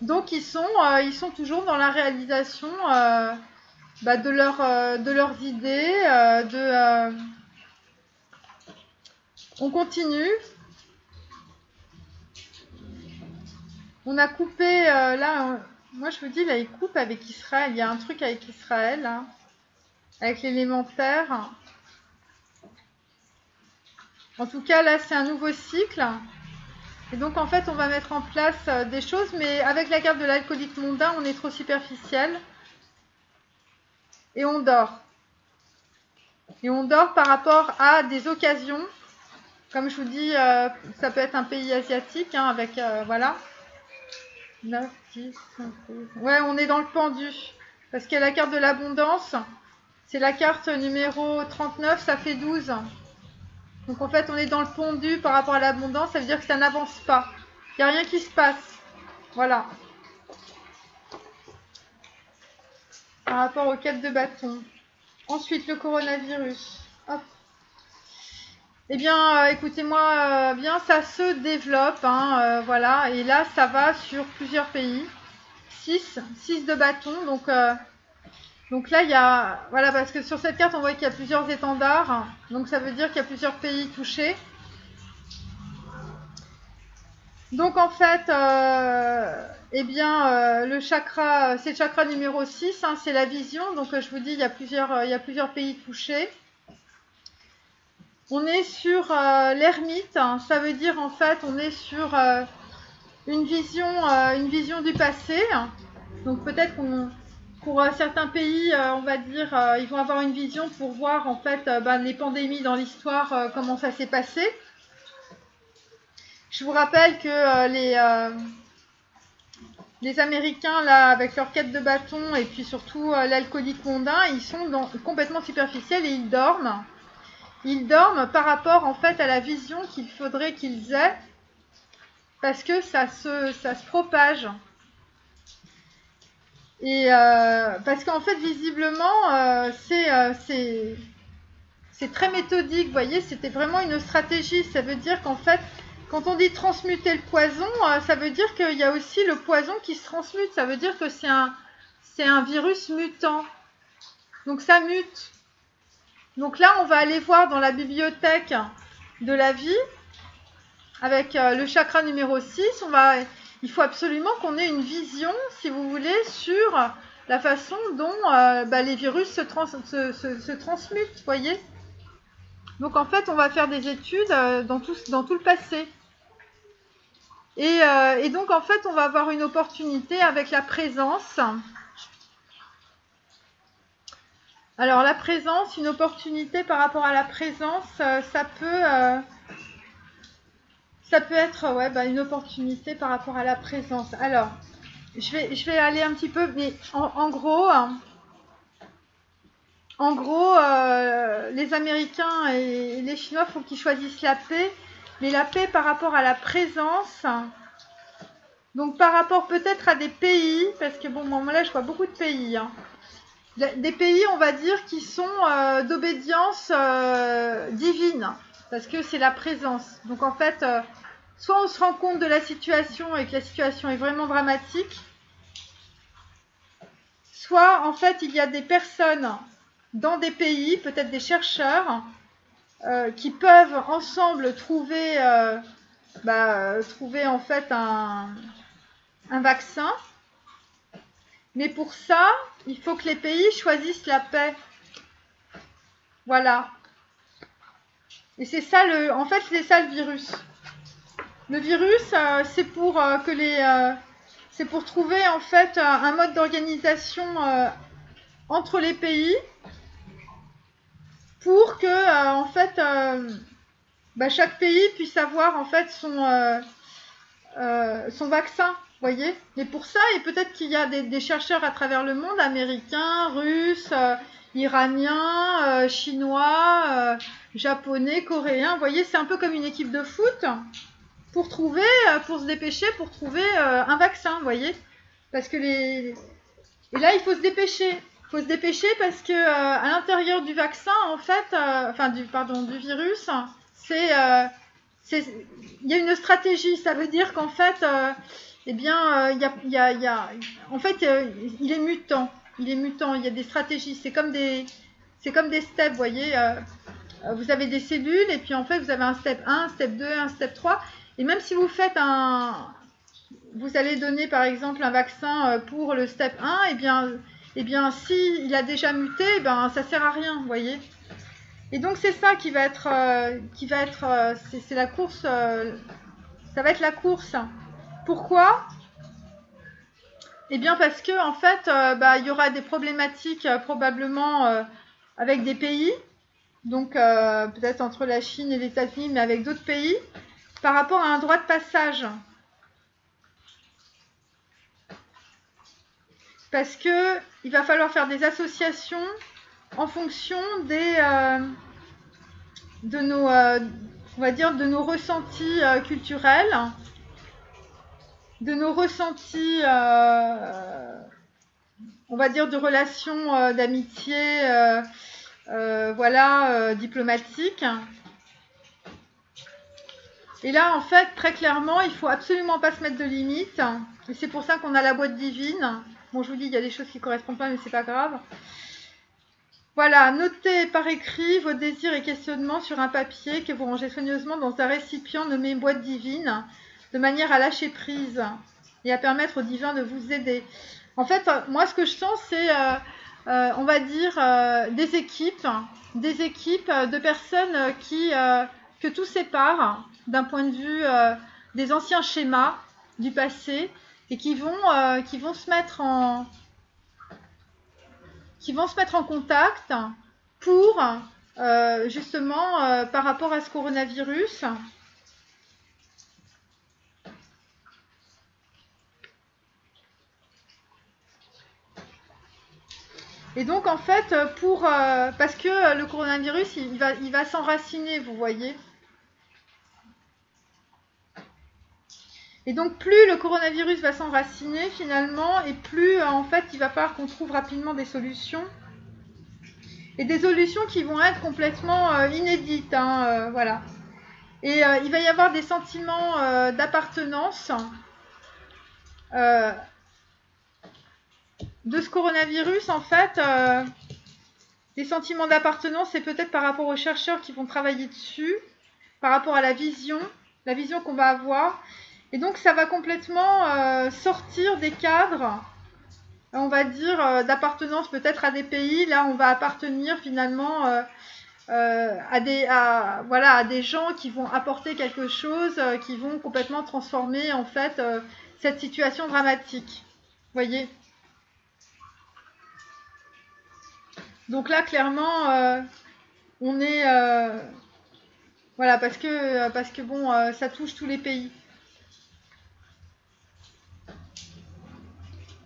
Donc ils sont toujours dans la réalisation de leurs idées. On continue. On a coupé là. Moi je vous dis là, ils coupent avec Israël. Il y a un truc avec Israël, hein, avec l'élémentaire. En tout cas là, c'est un nouveau cycle. Et donc en fait on va mettre en place des choses, mais avec la carte de l'alcoolique mondain, on est trop superficiel. Et on dort. Et on dort par rapport à des occasions. Comme je vous dis, ça peut être un pays asiatique, hein, avec, voilà. 9, 10, 5, 6. Ouais, on est dans le pendu. Parce qu'il y a la carte de l'abondance. C'est la carte numéro 39, ça fait 12. Donc en fait, on est dans le pendu par rapport à l'abondance, ça veut dire que ça n'avance pas. Il n'y a rien qui se passe. Voilà. Par rapport aux 4 de bâton. Ensuite, le coronavirus. Hop. Eh bien, écoutez-moi bien, ça se développe, hein, voilà. Et là, ça va sur plusieurs pays. 6 de bâton. Donc là, il y a... Voilà, parce que sur cette carte, on voit qu'il y a plusieurs étendards. Donc ça veut dire qu'il y a plusieurs pays touchés. Donc en fait, eh bien, le chakra, c'est le chakra numéro 6, hein, c'est la vision. Donc, je vous dis, il y a plusieurs pays touchés. On est sur l'ermite, hein, ça veut dire en fait, on est sur une vision du passé. Donc, peut-être pour certains pays, on va dire, ils vont avoir une vision pour voir en fait les pandémies dans l'histoire, comment ça s'est passé. Je vous rappelle que les Américains, là, avec leur quête de bâton et puis surtout l'alcoolique mondain, ils sont complètement superficiels et ils dorment. Ils dorment par rapport en fait à la vision qu'il faudrait qu'ils aient parce que ça se propage. Et parce qu'en fait, visiblement, c'est très méthodique, vous voyez, c'était vraiment une stratégie. Ça veut dire qu'en fait, quand on dit transmuter le poison, ça veut dire qu'il y a aussi le poison qui se transmute. Ça veut dire que c'est un virus mutant. Donc ça mute. Donc là, on va aller voir dans la bibliothèque de la vie, avec le chakra numéro 6, il faut absolument qu'on ait une vision, si vous voulez, sur la façon dont les virus se transmutent, vous voyez. Donc en fait, on va faire des études dans tout le passé. Et donc en fait, on va avoir une opportunité avec la présence. Alors la présence, une opportunité par rapport à la présence, ça peut être une opportunité par rapport à la présence. Alors, je vais aller un petit peu, mais en gros, les Américains et les Chinois, il faut qu'ils choisissent la paix, mais la paix par rapport à la présence. Donc par rapport peut-être à des pays, parce que bon, moi là je vois beaucoup de pays, hein. Des pays, on va dire, qui sont d'obédience divine, parce que c'est la présence. Donc en fait, soit on se rend compte de la situation et que la situation est vraiment dramatique, soit en fait il y a des personnes dans des pays, peut-être des chercheurs, qui peuvent ensemble trouver en fait un vaccin. Mais pour ça, il faut que les pays choisissent la paix. Voilà. Et c'est ça c'est ça le virus. Le virus, c'est pour c'est pour trouver en fait un mode d'organisation entre les pays pour que en fait chaque pays puisse avoir en fait son vaccin. Voyez, mais pour ça, et peut-être qu'il y a des chercheurs à travers le monde, américains, russes, iraniens, chinois, japonais, coréens. Vous voyez, c'est un peu comme une équipe de foot pour se dépêcher, pour trouver un vaccin, vous voyez. Parce que et là, il faut se dépêcher. Il faut se dépêcher parce que à l'intérieur du vaccin, en fait, du virus, il y a une stratégie. Ça veut dire qu'en fait, il est mutant. Il est mutant. Il y a des stratégies. C'est comme des steps, vous voyez. Vous avez des cellules et puis en fait, vous avez un step 1, un step 2, un step 3. Et même si vous faites vous allez donner par exemple un vaccin pour le step 1, et bien si il a déjà muté, ça sert à rien, vous voyez. Et donc c'est ça qui va être c'est la course, ça va être la course. Pourquoi ? Eh bien parce que en fait, il y aura des problématiques probablement avec des pays, donc peut-être entre la Chine et les États-Unis, mais avec d'autres pays, par rapport à un droit de passage. Parce que il va falloir faire des associations en fonction de nos ressentis culturels, de nos ressentis, on va dire, de relations d'amitié, diplomatiques. Et là, en fait, très clairement, il faut absolument pas se mettre de limites. Et c'est pour ça qu'on a la boîte divine. Bon, je vous dis, il y a des choses qui ne correspondent pas, mais c'est pas grave. Voilà, notez par écrit vos désirs et questionnements sur un papier que vous rangez soigneusement dans un récipient nommé boîte divine, de manière à lâcher prise. et à permettre au divin de vous aider. En fait, moi, ce que je sens, c'est, on va dire, des équipes de personnes que tout sépare d'un point de vue des anciens schémas du passé et qui vont se mettre en contact pour justement par rapport à ce coronavirus. Et donc en fait, parce que le coronavirus, il va s'enraciner, vous voyez. Et donc plus le coronavirus va s'enraciner finalement, et plus en fait il va falloir qu'on trouve rapidement des solutions. Et des solutions qui vont être complètement inédites, hein, voilà. Et il va y avoir des sentiments d'appartenance de ce coronavirus, en fait. Des sentiments d'appartenance, c'est peut-être par rapport aux chercheurs qui vont travailler dessus, par rapport à la vision qu'on va avoir. Et donc ça va complètement sortir des cadres, on va dire, d'appartenance peut-être à des pays. Là, on va appartenir finalement à des gens qui vont apporter quelque chose, qui vont complètement transformer en fait cette situation dramatique. Vous voyez ? Donc là, clairement, on est... voilà, parce que bon, ça touche tous les pays.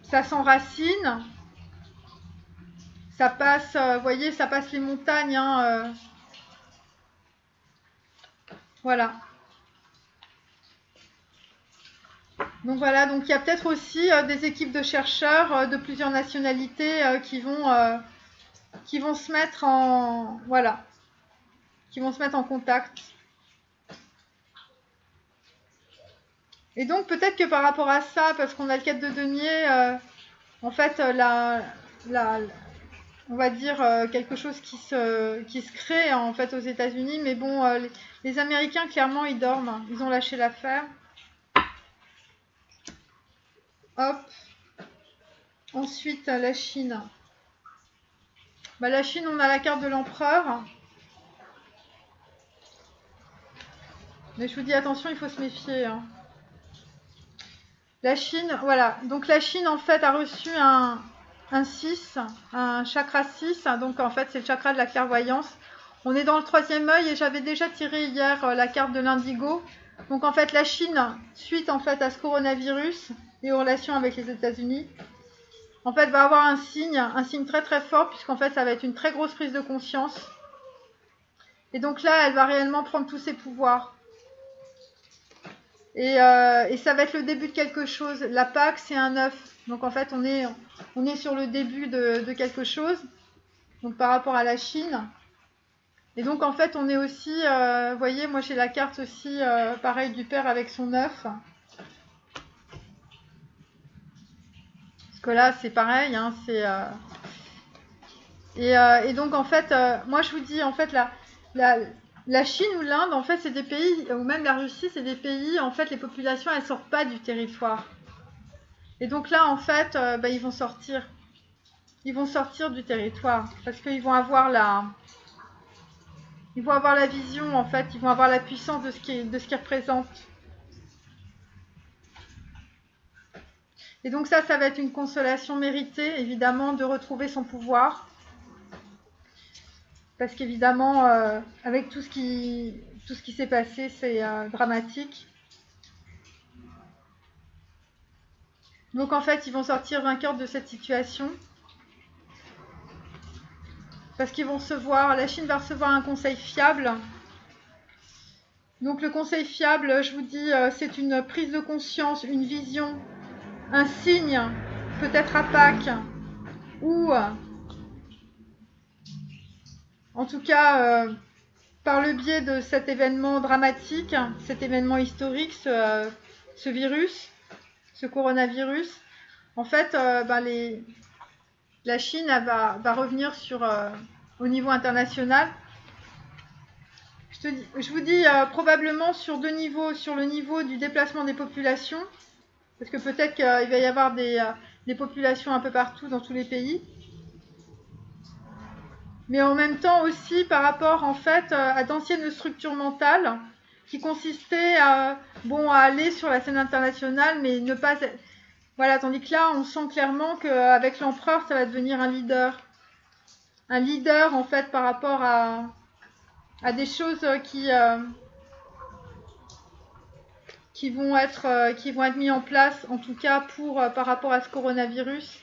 Ça s'enracine. Ça passe, vous voyez, ça passe les montagnes. Hein, voilà. Donc voilà, donc il y a peut-être aussi des équipes de chercheurs de plusieurs nationalités qui vont se mettre en... Voilà. Qui vont se mettre en contact. Et donc peut-être que par rapport à ça, parce qu'on a le 4 de denier, en fait, on va dire quelque chose qui se crée en fait aux États-Unis, mais bon, les Américains clairement ils dorment, ils ont lâché l'affaire. Hop. Ensuite la Chine. Bah, la Chine, on a la carte de l'empereur. Mais je vous dis attention, il faut se méfier. Hein. La Chine, voilà. Donc la Chine en fait a reçu un 6, un chakra 6. Donc en fait c'est le chakra de la clairvoyance. On est dans le 3e œil et j'avais déjà tiré hier la carte de l'indigo. Donc en fait la Chine, suite en fait à ce coronavirus et aux relations avec les États-Unis, en fait va avoir un signe très très fort, puisqu'en fait ça va être une très grosse prise de conscience. Et donc là elle va réellement prendre tous ses pouvoirs. Et ça va être le début de quelque chose. La Pâque, c'est un 9. Donc en fait, on est sur le début de quelque chose. Donc par rapport à la Chine. Et donc en fait, on est aussi... vous voyez, moi j'ai la carte aussi, pareil, du père avec son 9. Parce que là, c'est pareil. Hein, et donc en fait, moi je vous dis, en fait, la Chine ou l'Inde, en fait, c'est des pays, ou même la Russie, c'est des pays, en fait, les populations, elles sortent pas du territoire. Et donc là, en fait, ils vont sortir. Ils vont sortir du territoire. Parce qu'ils vont avoir la vision, en fait. Ils vont avoir la puissance de ce qu'ils représentent. Et donc ça va être une consolation méritée, évidemment, de retrouver son pouvoir. Parce qu'évidemment, avec tout ce qui s'est passé, c'est dramatique. Donc en fait, ils vont sortir vainqueurs de cette situation. Parce qu'ils vont recevoir, la Chine va recevoir un conseil fiable. Donc le conseil fiable, je vous dis, c'est une prise de conscience, une vision, un signe, peut-être à Pâques, ou en tout cas par le biais de cet événement dramatique, cet événement historique, ce virus, ce coronavirus. En fait, la Chine va revenir au niveau international. Je vous dis probablement sur 2 niveaux, sur le niveau du déplacement des populations Parce que peut-être qu'il va y avoir des populations un peu partout dans tous les pays. Mais en même temps aussi par rapport en fait à d'anciennes structures mentales qui consistaient à aller sur la scène internationale mais ne pas... Voilà, tandis que là on sent clairement qu'avec l'empereur ça va devenir un leader. Un leader en fait par rapport à des choses qui vont être mis en place en tout cas par rapport à ce coronavirus.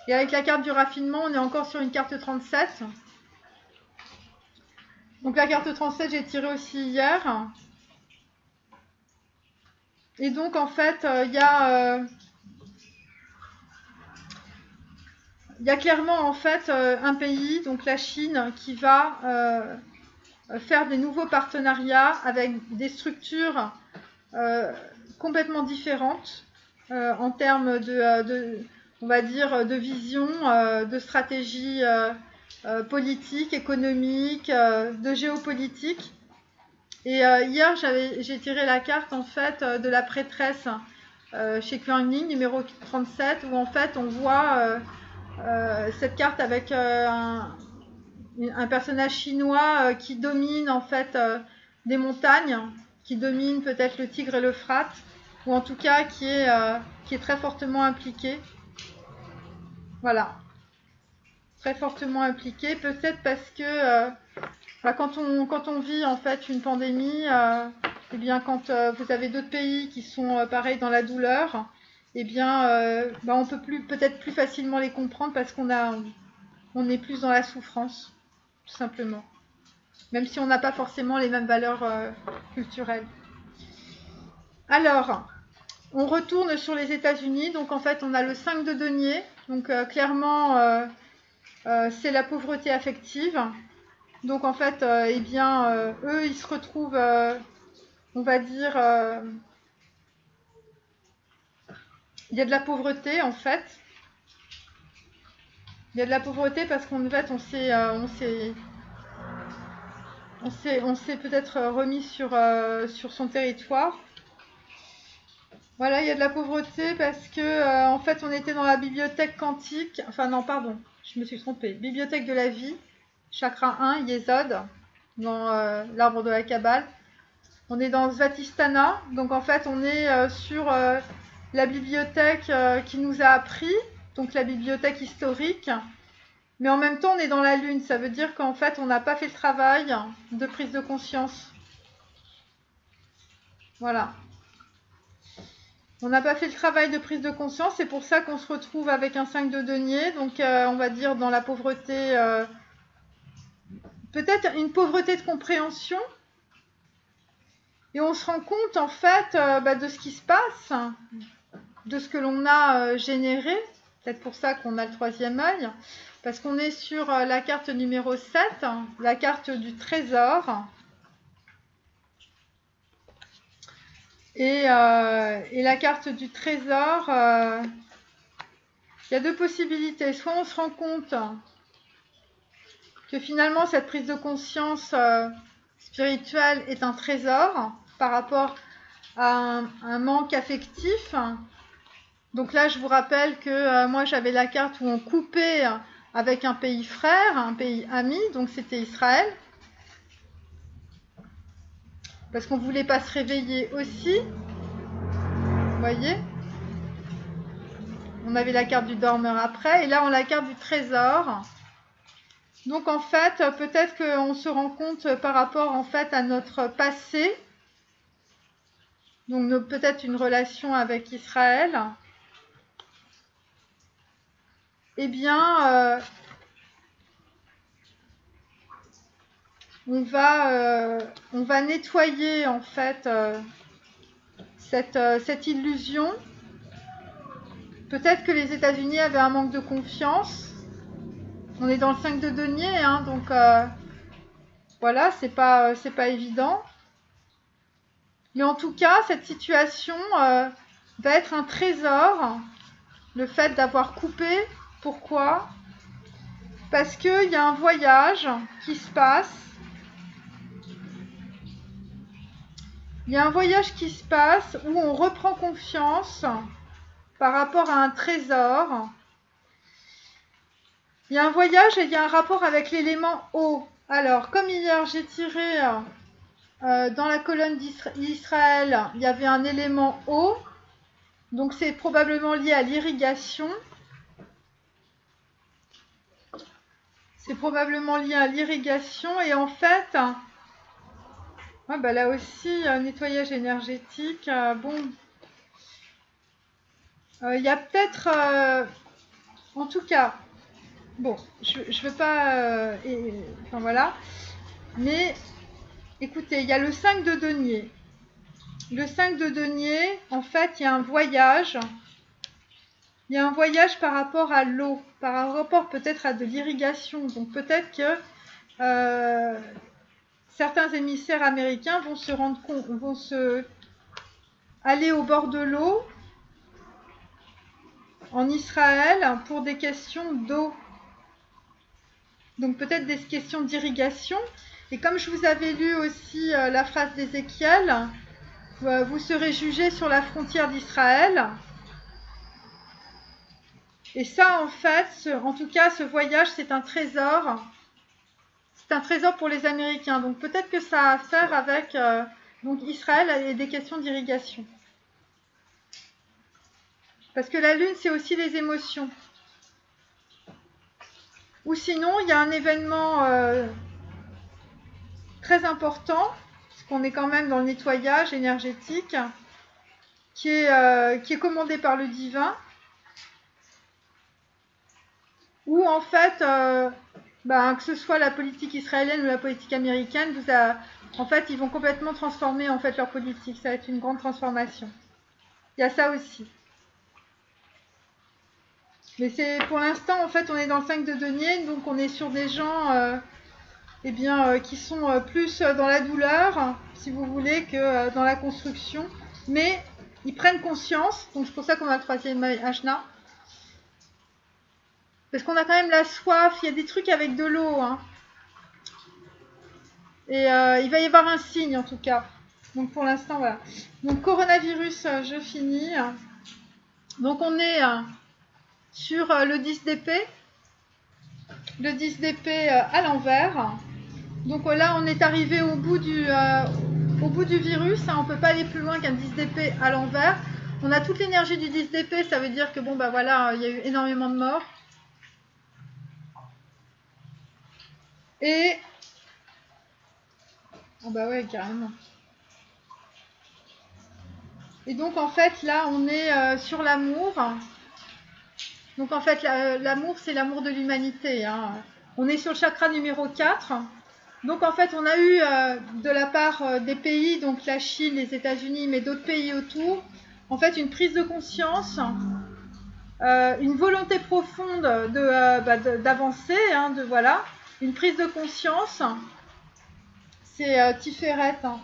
Et avec la carte du raffinement, on est encore sur une carte 37. Donc la carte 37, j'ai tiré aussi hier. Et donc en fait, il y a clairement en fait un pays, donc la Chine, qui va faire des nouveaux partenariats avec des structures complètement différentes en termes on va dire, de vision, de stratégie politique, économique, de géopolitique. Et hier, j'ai tiré la carte en fait de la prêtresse chez Kuan-Yin, numéro 37, où en fait on voit cette carte avec un personnage chinois qui domine en fait des montagnes, qui domine peut-être le Tigre et l'Euphrate, ou en tout cas qui est très fortement impliqué. Voilà, très fortement impliqué, peut-être parce que quand on vit en fait une pandémie, eh bien quand vous avez d'autres pays qui sont pareils dans la douleur, eh bien on peut peut-être plus facilement les comprendre parce qu'on est plus dans la souffrance, tout simplement. Même si on n'a pas forcément les mêmes valeurs culturelles. Alors, on retourne sur les États-Unis. Donc en fait, on a le 5 de denier. Donc clairement, c'est la pauvreté affective. Donc en fait, eh bien, eux, ils se retrouvent, on va dire, il y a de la pauvreté en fait. Il y a de la pauvreté parce qu'en fait, on s'est peut-être remis sur son territoire. Voilà, il y a de la pauvreté parce que en fait, on était dans la bibliothèque quantique. Enfin non, pardon, je me suis trompée. Bibliothèque de la vie, chakra 1, Yesod, dans l'arbre de la Kabbale. On est dans Svatistana, donc en fait, on est sur la bibliothèque qui nous a appris, donc la bibliothèque historique. Mais en même temps, on est dans la lune. Ça veut dire qu'en fait, on n'a pas fait le travail de prise de conscience. Voilà. On n'a pas fait le travail de prise de conscience. C'est pour ça qu'on se retrouve avec un 5 de denier. Donc, on va dire dans la pauvreté. Peut-être une pauvreté de compréhension. Et on se rend compte, en fait, de ce qui se passe, de ce que l'on a généré. Peut-être pour ça qu'on a le troisième œil. Parce qu'on est sur la carte numéro 7, la carte du trésor. Et la carte du trésor, il y a deux possibilités. Soit on se rend compte que finalement cette prise de conscience spirituelle est un trésor par rapport à un manque affectif. Donc là, je vous rappelle que moi j'avais la carte où on coupait avec un pays frère, un pays ami, donc c'était Israël. Parce qu'on ne voulait pas se réveiller aussi. Vous voyez ? On avait la carte du dormeur après. Et là, on a la carte du trésor. Donc, en fait, peut-être qu'on se rend compte par rapport, en fait, à notre passé. Donc, peut-être une relation avec Israël. Eh bien, on va nettoyer, en fait, cette illusion. Peut-être que les États-Unis avaient un manque de confiance. On est dans le 5 de denier, hein, donc voilà, c'est pas évident. Mais en tout cas, cette situation va être un trésor. Le fait d'avoir coupé. Pourquoi ? Parce qu'il y a un voyage qui se passe. Il y a un voyage qui se passe où on reprend confiance par rapport à un trésor. Il y a un voyage et il y a un rapport avec l'élément eau. Alors, comme hier, j'ai tiré dans la colonne d'Israël, il y avait un élément eau. Donc, c'est probablement lié à l'irrigation. C'est probablement lié à l'irrigation. Et en fait, ouais, bah là aussi, nettoyage énergétique. Bon, il y a peut-être, en tout cas, bon, je veux pas, enfin voilà, mais écoutez, il y a le 5 de denier. Le 5 de denier, en fait, il y a un voyage. Il y a un voyage par rapport à l'eau, par rapport peut-être à de l'irrigation. Donc peut-être que certains émissaires américains vont se rendre compte, vont aller au bord de l'eau en Israël pour des questions d'eau. Donc peut-être des questions d'irrigation. Et comme je vous avais lu aussi la phrase d'Ézéchiel, vous serez jugés sur la frontière d'Israël. Et ça, en fait, en tout cas, ce voyage, c'est un trésor. C'est un trésor pour les Américains. Donc peut-être que ça a à faire avec donc Israël et des questions d'irrigation. Parce que la Lune, c'est aussi les émotions. Ou sinon, il y a un événement très important, parce qu'on est quand même dans le nettoyage énergétique, qui est commandé par le divin, où en fait, que ce soit la politique israélienne ou la politique américaine, en fait, ils vont complètement transformer en fait leur politique. Ça va être une grande transformation. Il y a ça aussi. Mais c'est pour l'instant, en fait, on est dans le 5 de denier, donc on est sur des gens qui sont plus dans la douleur, si vous voulez, que dans la construction. Mais ils prennent conscience, donc c'est pour ça qu'on a le 3e œil Ashna. Parce qu'on a quand même la soif, il y a des trucs avec de l'eau. Hein. Et il va y avoir un signe en tout cas. Donc pour l'instant, voilà. Donc coronavirus, je finis. Donc on est sur le 10 d'épée. Le 10 d'épée à l'envers. Donc là, on est arrivé au bout du virus. Hein. On ne peut pas aller plus loin qu'un 10 d'épée à l'envers. On a toute l'énergie du 10 d'épée. Ça veut dire que bon, bah voilà, il y a eu énormément de morts. Et... oh bah ouais, carrément. Et donc en fait, là, on est sur l'amour. Donc en fait, l'amour, c'est l'amour de l'humanité. Hein. On est sur le chakra numéro 4. Donc en fait, on a eu de la part des pays, donc la Chine, les États-Unis, mais d'autres pays autour, en fait une prise de conscience, une volonté profonde d'avancer, hein, voilà, une prise de conscience. C'est Tiferet hein,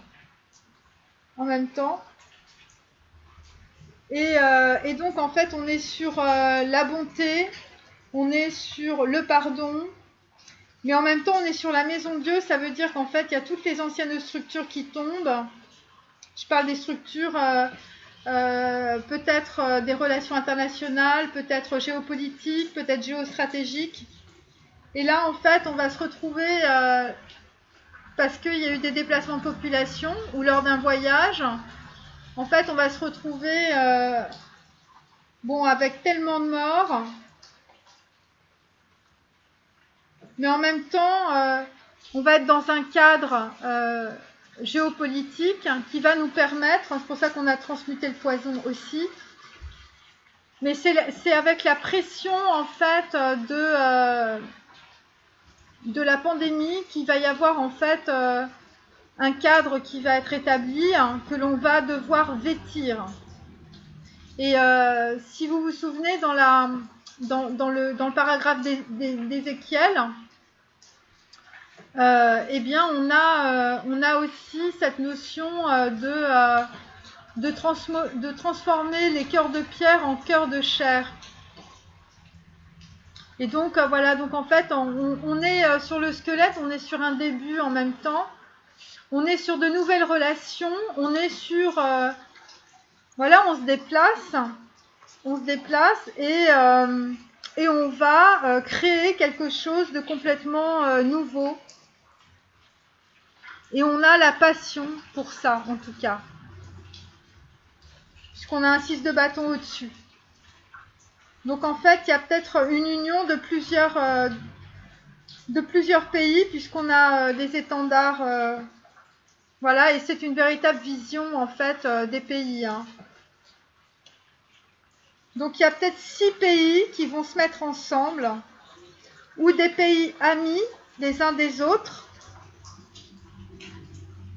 en même temps. Et donc en fait, on est sur la bonté, on est sur le pardon. Mais en même temps, on est sur la maison de Dieu, ça veut dire qu'en fait, il y a toutes les anciennes structures qui tombent. Je parle des structures, peut-être des relations internationales, peut-être géopolitiques, peut-être géostratégiques. Et là, en fait, on va se retrouver, parce qu'il y a eu des déplacements de population, ou lors d'un voyage, en fait, on va se retrouver, avec tellement de morts. Mais en même temps, on va être dans un cadre géopolitique qui va nous permettre, c'est pour ça qu'on a transmuté le poison aussi, mais c'est avec la pression en fait de la pandémie qu'il va y avoir en fait un cadre qui va être établi, hein, que l'on va devoir vêtir. Et si vous vous souvenez dans le paragraphe d'Ézéchiel, on a aussi cette notion de transformer les cœurs de pierre en cœurs de chair. Et donc voilà, donc en fait on est sur le squelette, on est sur un début en même temps. On est sur de nouvelles relations, on est sur... voilà, on se déplace et on va créer quelque chose de complètement nouveau. Et on a la passion pour ça, en tout cas. Puisqu'on a un 6 de bâton au-dessus. Donc en fait, il y a peut-être une union de plusieurs pays, puisqu'on a des étendards. Voilà, et c'est une véritable vision, en fait, des pays. Hein. Donc il y a peut-être 6 pays qui vont se mettre ensemble, ou des pays amis les uns des autres.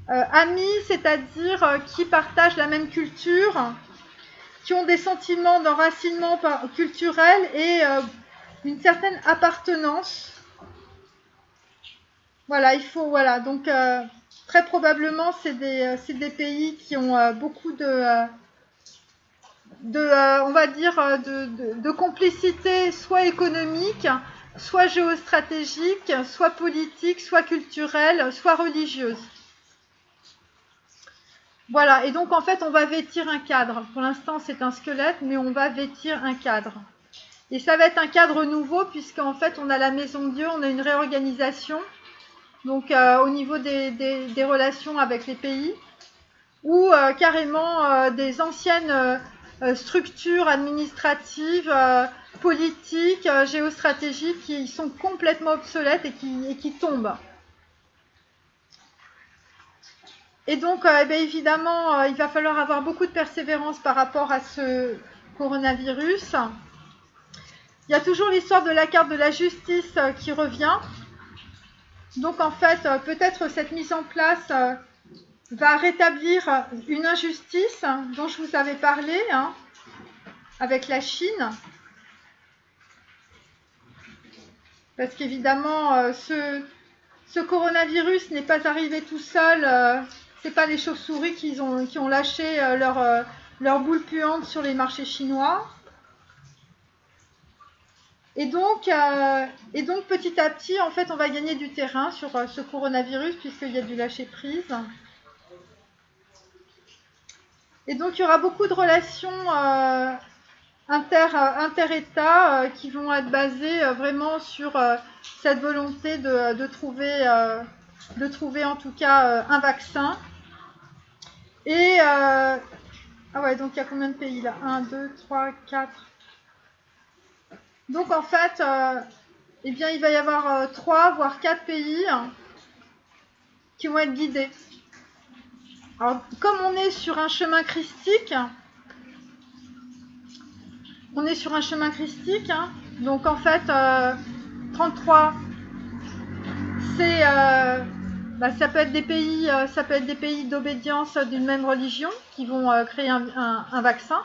Amis, c'est-à-dire qui partagent la même culture, qui ont des sentiments d'enracinement culturel et une certaine appartenance. Voilà, voilà. Donc très probablement, c'est des pays qui ont beaucoup on va dire, de complicité, soit économique, soit géostratégique, soit politique, soit culturelle, soit religieuse. Voilà, et donc en fait, on va vêtir un cadre. Pour l'instant, c'est un squelette, mais on va vêtir un cadre. Et ça va être un cadre nouveau, puisqu'en fait, on a la Maison de Dieu, on a une réorganisation, donc au niveau des relations avec les pays, ou carrément des anciennes structures administratives, politiques, géostratégiques, qui sont complètement obsolètes et qui tombent. Et donc, évidemment, il va falloir avoir beaucoup de persévérance par rapport à ce coronavirus. Il y a toujours l'histoire de la carte de la justice qui revient. Donc, en fait, peut-être cette mise en place va rétablir une injustice dont je vous avais parlé, hein, avec la Chine. Parce qu'évidemment, ce coronavirus n'est pas arrivé tout seul. C'est pas les chauves-souris qui ont lâché leur boule puante sur les marchés chinois. Et donc, petit à petit, en fait, on va gagner du terrain sur ce coronavirus, puisqu'il y a du lâcher-prise. Et donc, il y aura beaucoup de relations inter-États qui vont être basées vraiment sur cette volonté de trouver en tout cas un vaccin. Et ah ouais, donc il y a combien de pays là? 1, 2, 3, 4. Donc en fait, eh bien, il va y avoir 3 voire 4 pays qui vont être guidés. Alors, comme on est sur un chemin christique, hein, donc en fait, 33, c'est ça peut être des pays d'obédience d'une même religion qui vont créer un vaccin.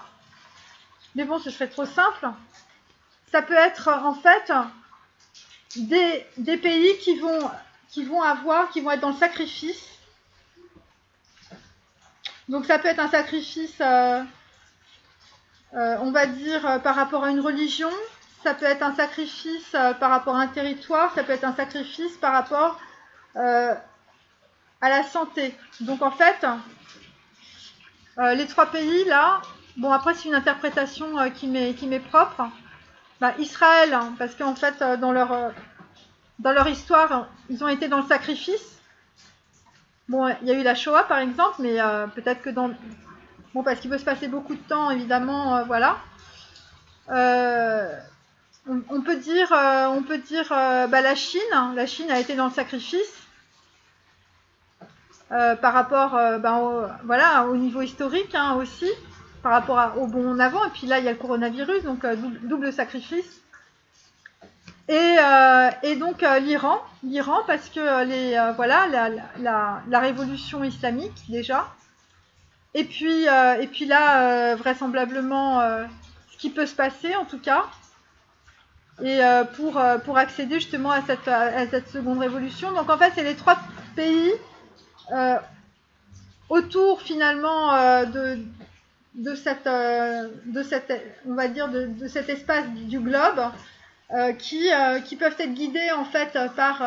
Mais bon, ce serait trop simple. Ça peut être en fait des pays qui vont être dans le sacrifice. Donc ça peut être un sacrifice, on va dire, par rapport à une religion. Ça peut être un sacrifice par rapport à un territoire. Ça peut être un sacrifice par rapport à la santé. Donc en fait, les 3 pays là, bon après c'est une interprétation qui m'est propre. Israël, hein, parce qu'en fait dans leur histoire, ils ont été dans le sacrifice. Bon, il y a eu la Shoah par exemple, mais peut-être que bon, parce qu'il peut se passer beaucoup de temps évidemment, voilà. On peut dire la Chine a été dans le sacrifice. Par rapport au niveau historique, hein, aussi, par rapport au bond en avant. Et puis là, il y a le coronavirus, donc double sacrifice. Et donc l'Iran, parce que la révolution islamique déjà. Et puis là, vraisemblablement, ce qui peut se passer en tout cas. Et pour accéder justement à cette seconde révolution. Donc en fait, c'est les 3 pays autour finalement de cet espace du globe qui peuvent être guidés en fait par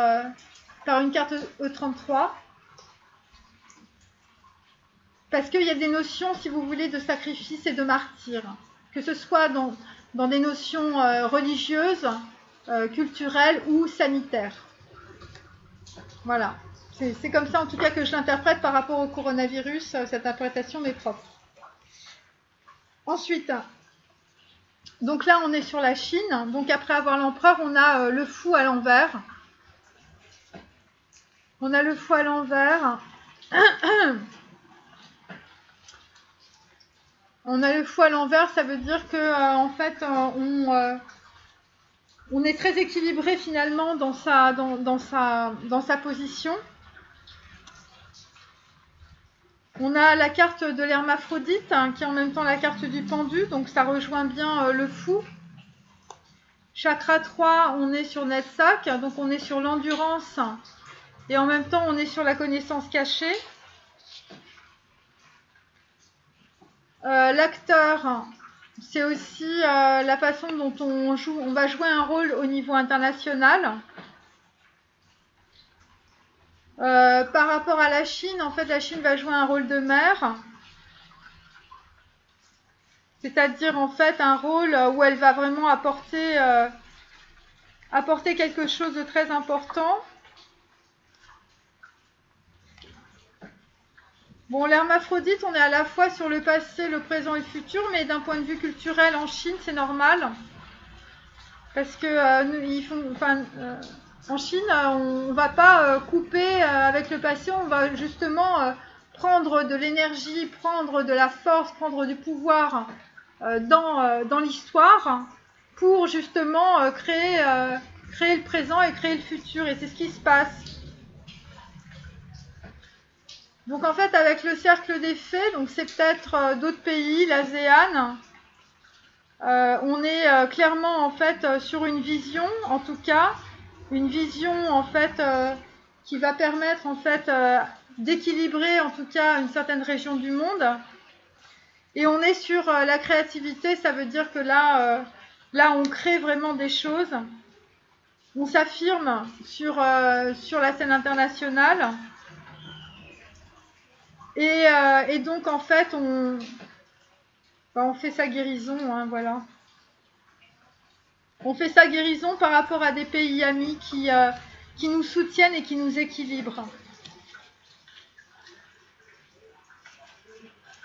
une carte E33 parce qu'il y a des notions, si vous voulez, de sacrifice et de martyr, que ce soit dans des notions religieuses, culturelles ou sanitaires. Voilà. C'est comme ça, en tout cas, que je l'interprète par rapport au coronavirus. Cette interprétation m'est propre. Ensuite, donc là, on est sur la Chine. Donc après avoir l'empereur, on a le fou à l'envers. On a le fou à l'envers. On a le fou à l'envers, ça veut dire que en fait, on est très équilibré finalement dans sa position. On a la carte de l'hermaphrodite, qui est en même temps la carte du pendu, donc ça rejoint bien le fou. Chakra 3, on est sur Netsak, donc on est sur l'endurance, et en même temps on est sur la connaissance cachée. L'acteur, c'est aussi la façon dont on va jouer un rôle au niveau international. Par rapport à la Chine, en fait, la Chine va jouer un rôle de mère, c'est-à-dire en fait un rôle où elle va vraiment apporter quelque chose de très important. Bon, l'hermaphrodite, on est à la fois sur le passé, le présent et le futur, mais d'un point de vue culturel, en Chine, c'est normal. Parce que en Chine, on ne va pas couper avec le passé, on va justement prendre de l'énergie, prendre de la force, prendre du pouvoir dans l'histoire pour justement créer le présent et créer le futur. Et c'est ce qui se passe. Donc en fait, avec le cercle des fées, donc c'est peut-être d'autres pays, l'ASEAN, on est clairement en fait sur une vision, en tout cas, une vision en fait qui va permettre en fait d'équilibrer en tout cas une certaine région du monde. Et on est sur la créativité, ça veut dire que là on crée vraiment des choses. On s'affirme sur la scène internationale. Et donc en fait on fait sa guérison, hein, voilà. On fait sa guérison par rapport à des pays amis qui nous soutiennent et qui nous équilibrent.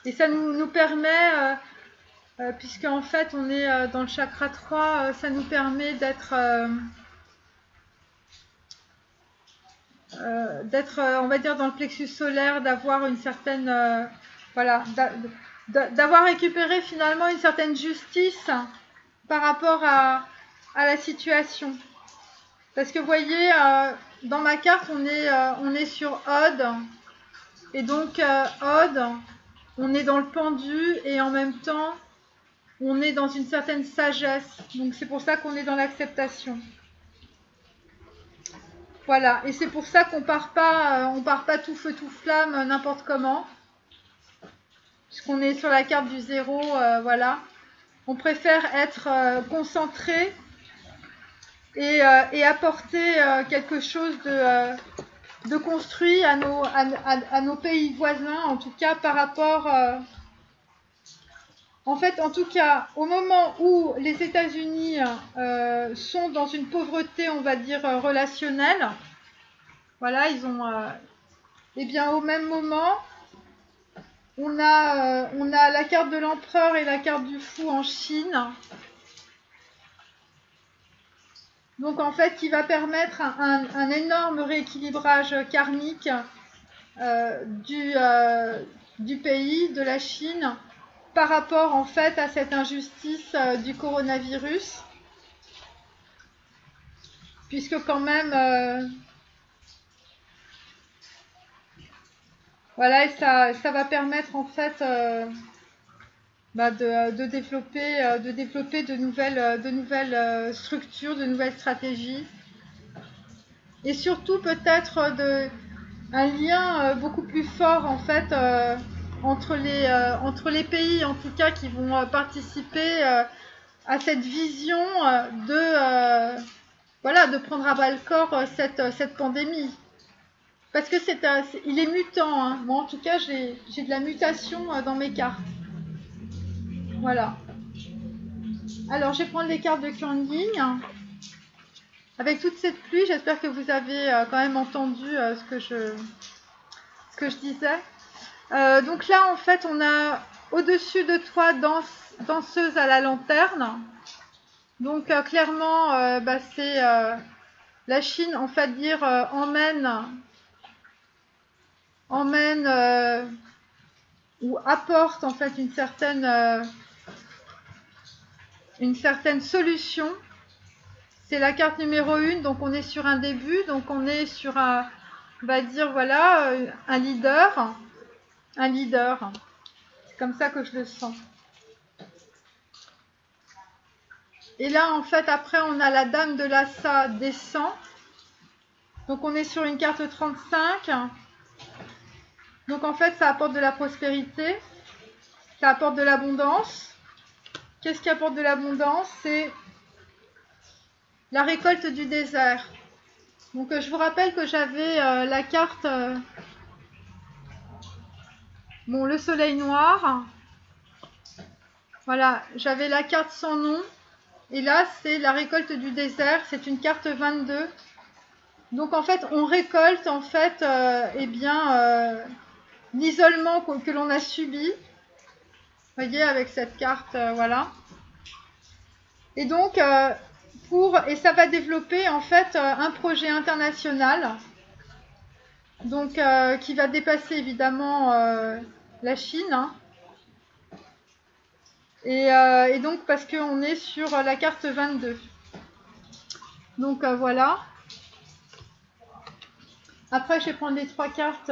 Et ça nous permet, puisque en fait on est dans le chakra 3, ça nous permet d'être, on va dire, dans le plexus solaire, d'avoir une certaine, voilà, d'avoir récupéré finalement une certaine justice par rapport à la situation. Parce que vous voyez, dans ma carte, on est sur Odd. Et donc, Odd, on est dans le pendu et en même temps, on est dans une certaine sagesse. Donc, c'est pour ça qu'on est dans l'acceptation. Voilà. Et c'est pour ça qu'on part pas tout feu, tout flamme, n'importe comment. Puisqu'on est sur la carte du 0, voilà. On préfère être concentré et apporter quelque chose de construit à nos pays voisins, en tout cas par rapport... en fait, en tout cas, au moment où les États-Unis sont dans une pauvreté, on va dire, relationnelle, voilà, ils ont... eh bien, au même moment, on a la carte de l'empereur et la carte du fou en Chine. Donc en fait, qui va permettre un énorme rééquilibrage karmique du pays, de la Chine, par rapport en fait à cette injustice du coronavirus. Puisque quand même, voilà, et ça va permettre en fait de développer de nouvelles structures, de nouvelles stratégies. Et surtout peut-être un lien beaucoup plus fort en fait entre les pays en tout cas qui vont participer à cette vision de prendre à bras le corps cette pandémie. parce que il est mutant, hein. Moi, en tout cas, j'ai de la mutation dans mes cartes. Voilà. Alors, je vais prendre les cartes de Kuan-Yin. Avec toute cette pluie, j'espère que vous avez quand même entendu ce que je disais. Donc là, en fait, on a au-dessus de toi danseuse à la lanterne. Donc clairement, c'est la Chine, en fait, dire emmène ou apporte en fait une certaine solution. C'est la carte numéro 1, donc on est sur un début, donc on est sur on va dire voilà, un leader. Un leader. C'est comme ça que je le sens. Et là, en fait, après, on a la dame de l'Assa descend. Donc, on est sur une carte 35. Donc, en fait, ça apporte de la prospérité. Ça apporte de l'abondance. Qu'est-ce qui apporte de l'abondance? C'est la récolte du désert. Donc, je vous rappelle que j'avais la carte... le soleil noir. Voilà, j'avais la carte sans nom. Et là, c'est la récolte du désert. C'est une carte 22. Donc, en fait, on récolte, en fait, l'isolement que l'on a subi. Vous voyez, avec cette carte, voilà. Et donc, et ça va développer, en fait, un projet international. Donc, qui va dépasser, évidemment, la Chine, hein. Et donc, parce qu'on est sur la carte 22. Donc, voilà. Après, je vais prendre les 3 cartes.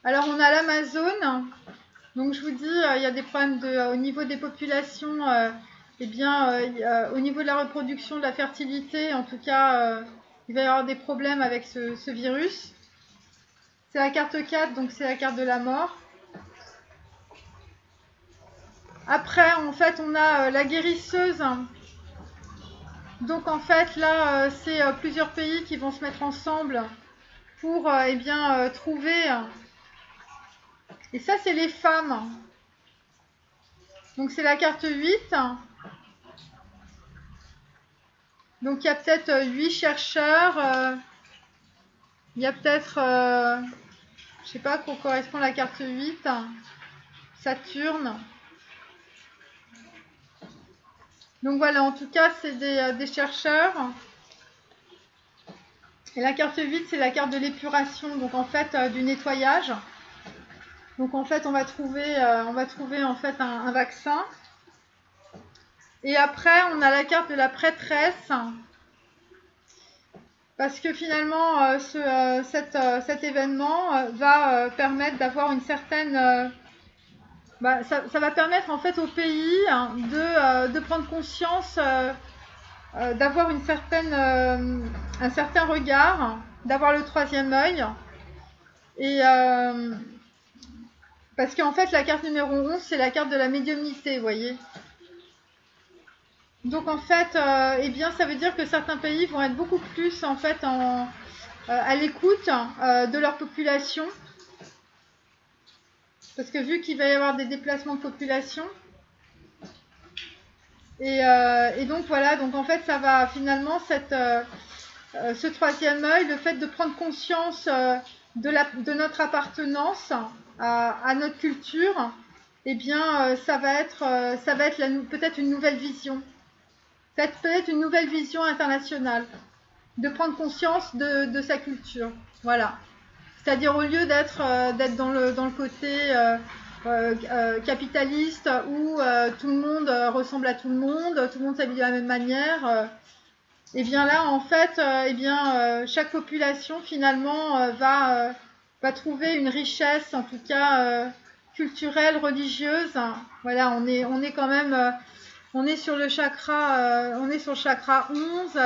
Alors, on a l'Amazone. Donc, je vous dis, il y a des problèmes au niveau des populations. Au niveau de la reproduction, de la fertilité, en tout cas, il va y avoir des problèmes avec ce virus. C'est la carte 4, donc c'est la carte de la mort. Après, en fait, on a la guérisseuse. Donc, en fait, là, c'est plusieurs pays qui vont se mettre ensemble pour, trouver... Et ça, c'est les femmes. Donc, c'est la carte 8. Donc, il y a peut-être 8 chercheurs. Il y a peut-être... je sais pas à quoi correspond la carte 8. Saturne. Donc voilà, en tout cas, c'est des chercheurs. Et la carte 8, c'est la carte de l'épuration, donc en fait du nettoyage. Donc en fait, on va trouver en fait un vaccin. Et après, on a la carte de la prêtresse. Parce que finalement, cet événement va permettre d'avoir une certaine... ça va permettre en fait au pays de prendre conscience, d'avoir un certain regard, d'avoir le 3e œil. Et parce qu'en fait la carte numéro 11, c'est la carte de la médiumnité, vous voyez. Donc en fait, ça veut dire que certains pays vont être beaucoup plus en fait à l'écoute de leur population. Parce que vu qu'il va y avoir des déplacements de population, et donc voilà, donc en fait ça va finalement ce 3e œil, le fait de prendre conscience de notre appartenance à notre culture, ça va être peut-être une nouvelle vision, peut-être une nouvelle vision internationale, de prendre conscience de sa culture, voilà. C'est-à-dire au lieu d'être dans le côté capitaliste où tout le monde ressemble à tout le monde s'habille de la même manière, et bien là en fait, chaque population finalement va trouver une richesse, en tout cas culturelle, religieuse. Voilà, on est quand même, on est sur le chakra 11.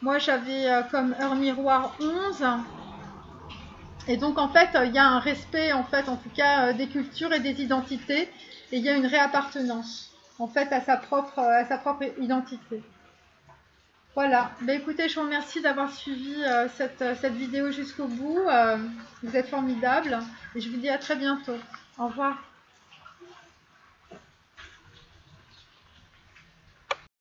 Moi j'avais comme heure miroir 11. Et donc en fait, il y a un respect en tout cas des cultures et des identités, et il y a une réappartenance en fait à sa propre identité. Voilà, bah, écoutez, je vous remercie d'avoir suivi cette vidéo jusqu'au bout. Vous êtes formidables et je vous dis à très bientôt. Au revoir.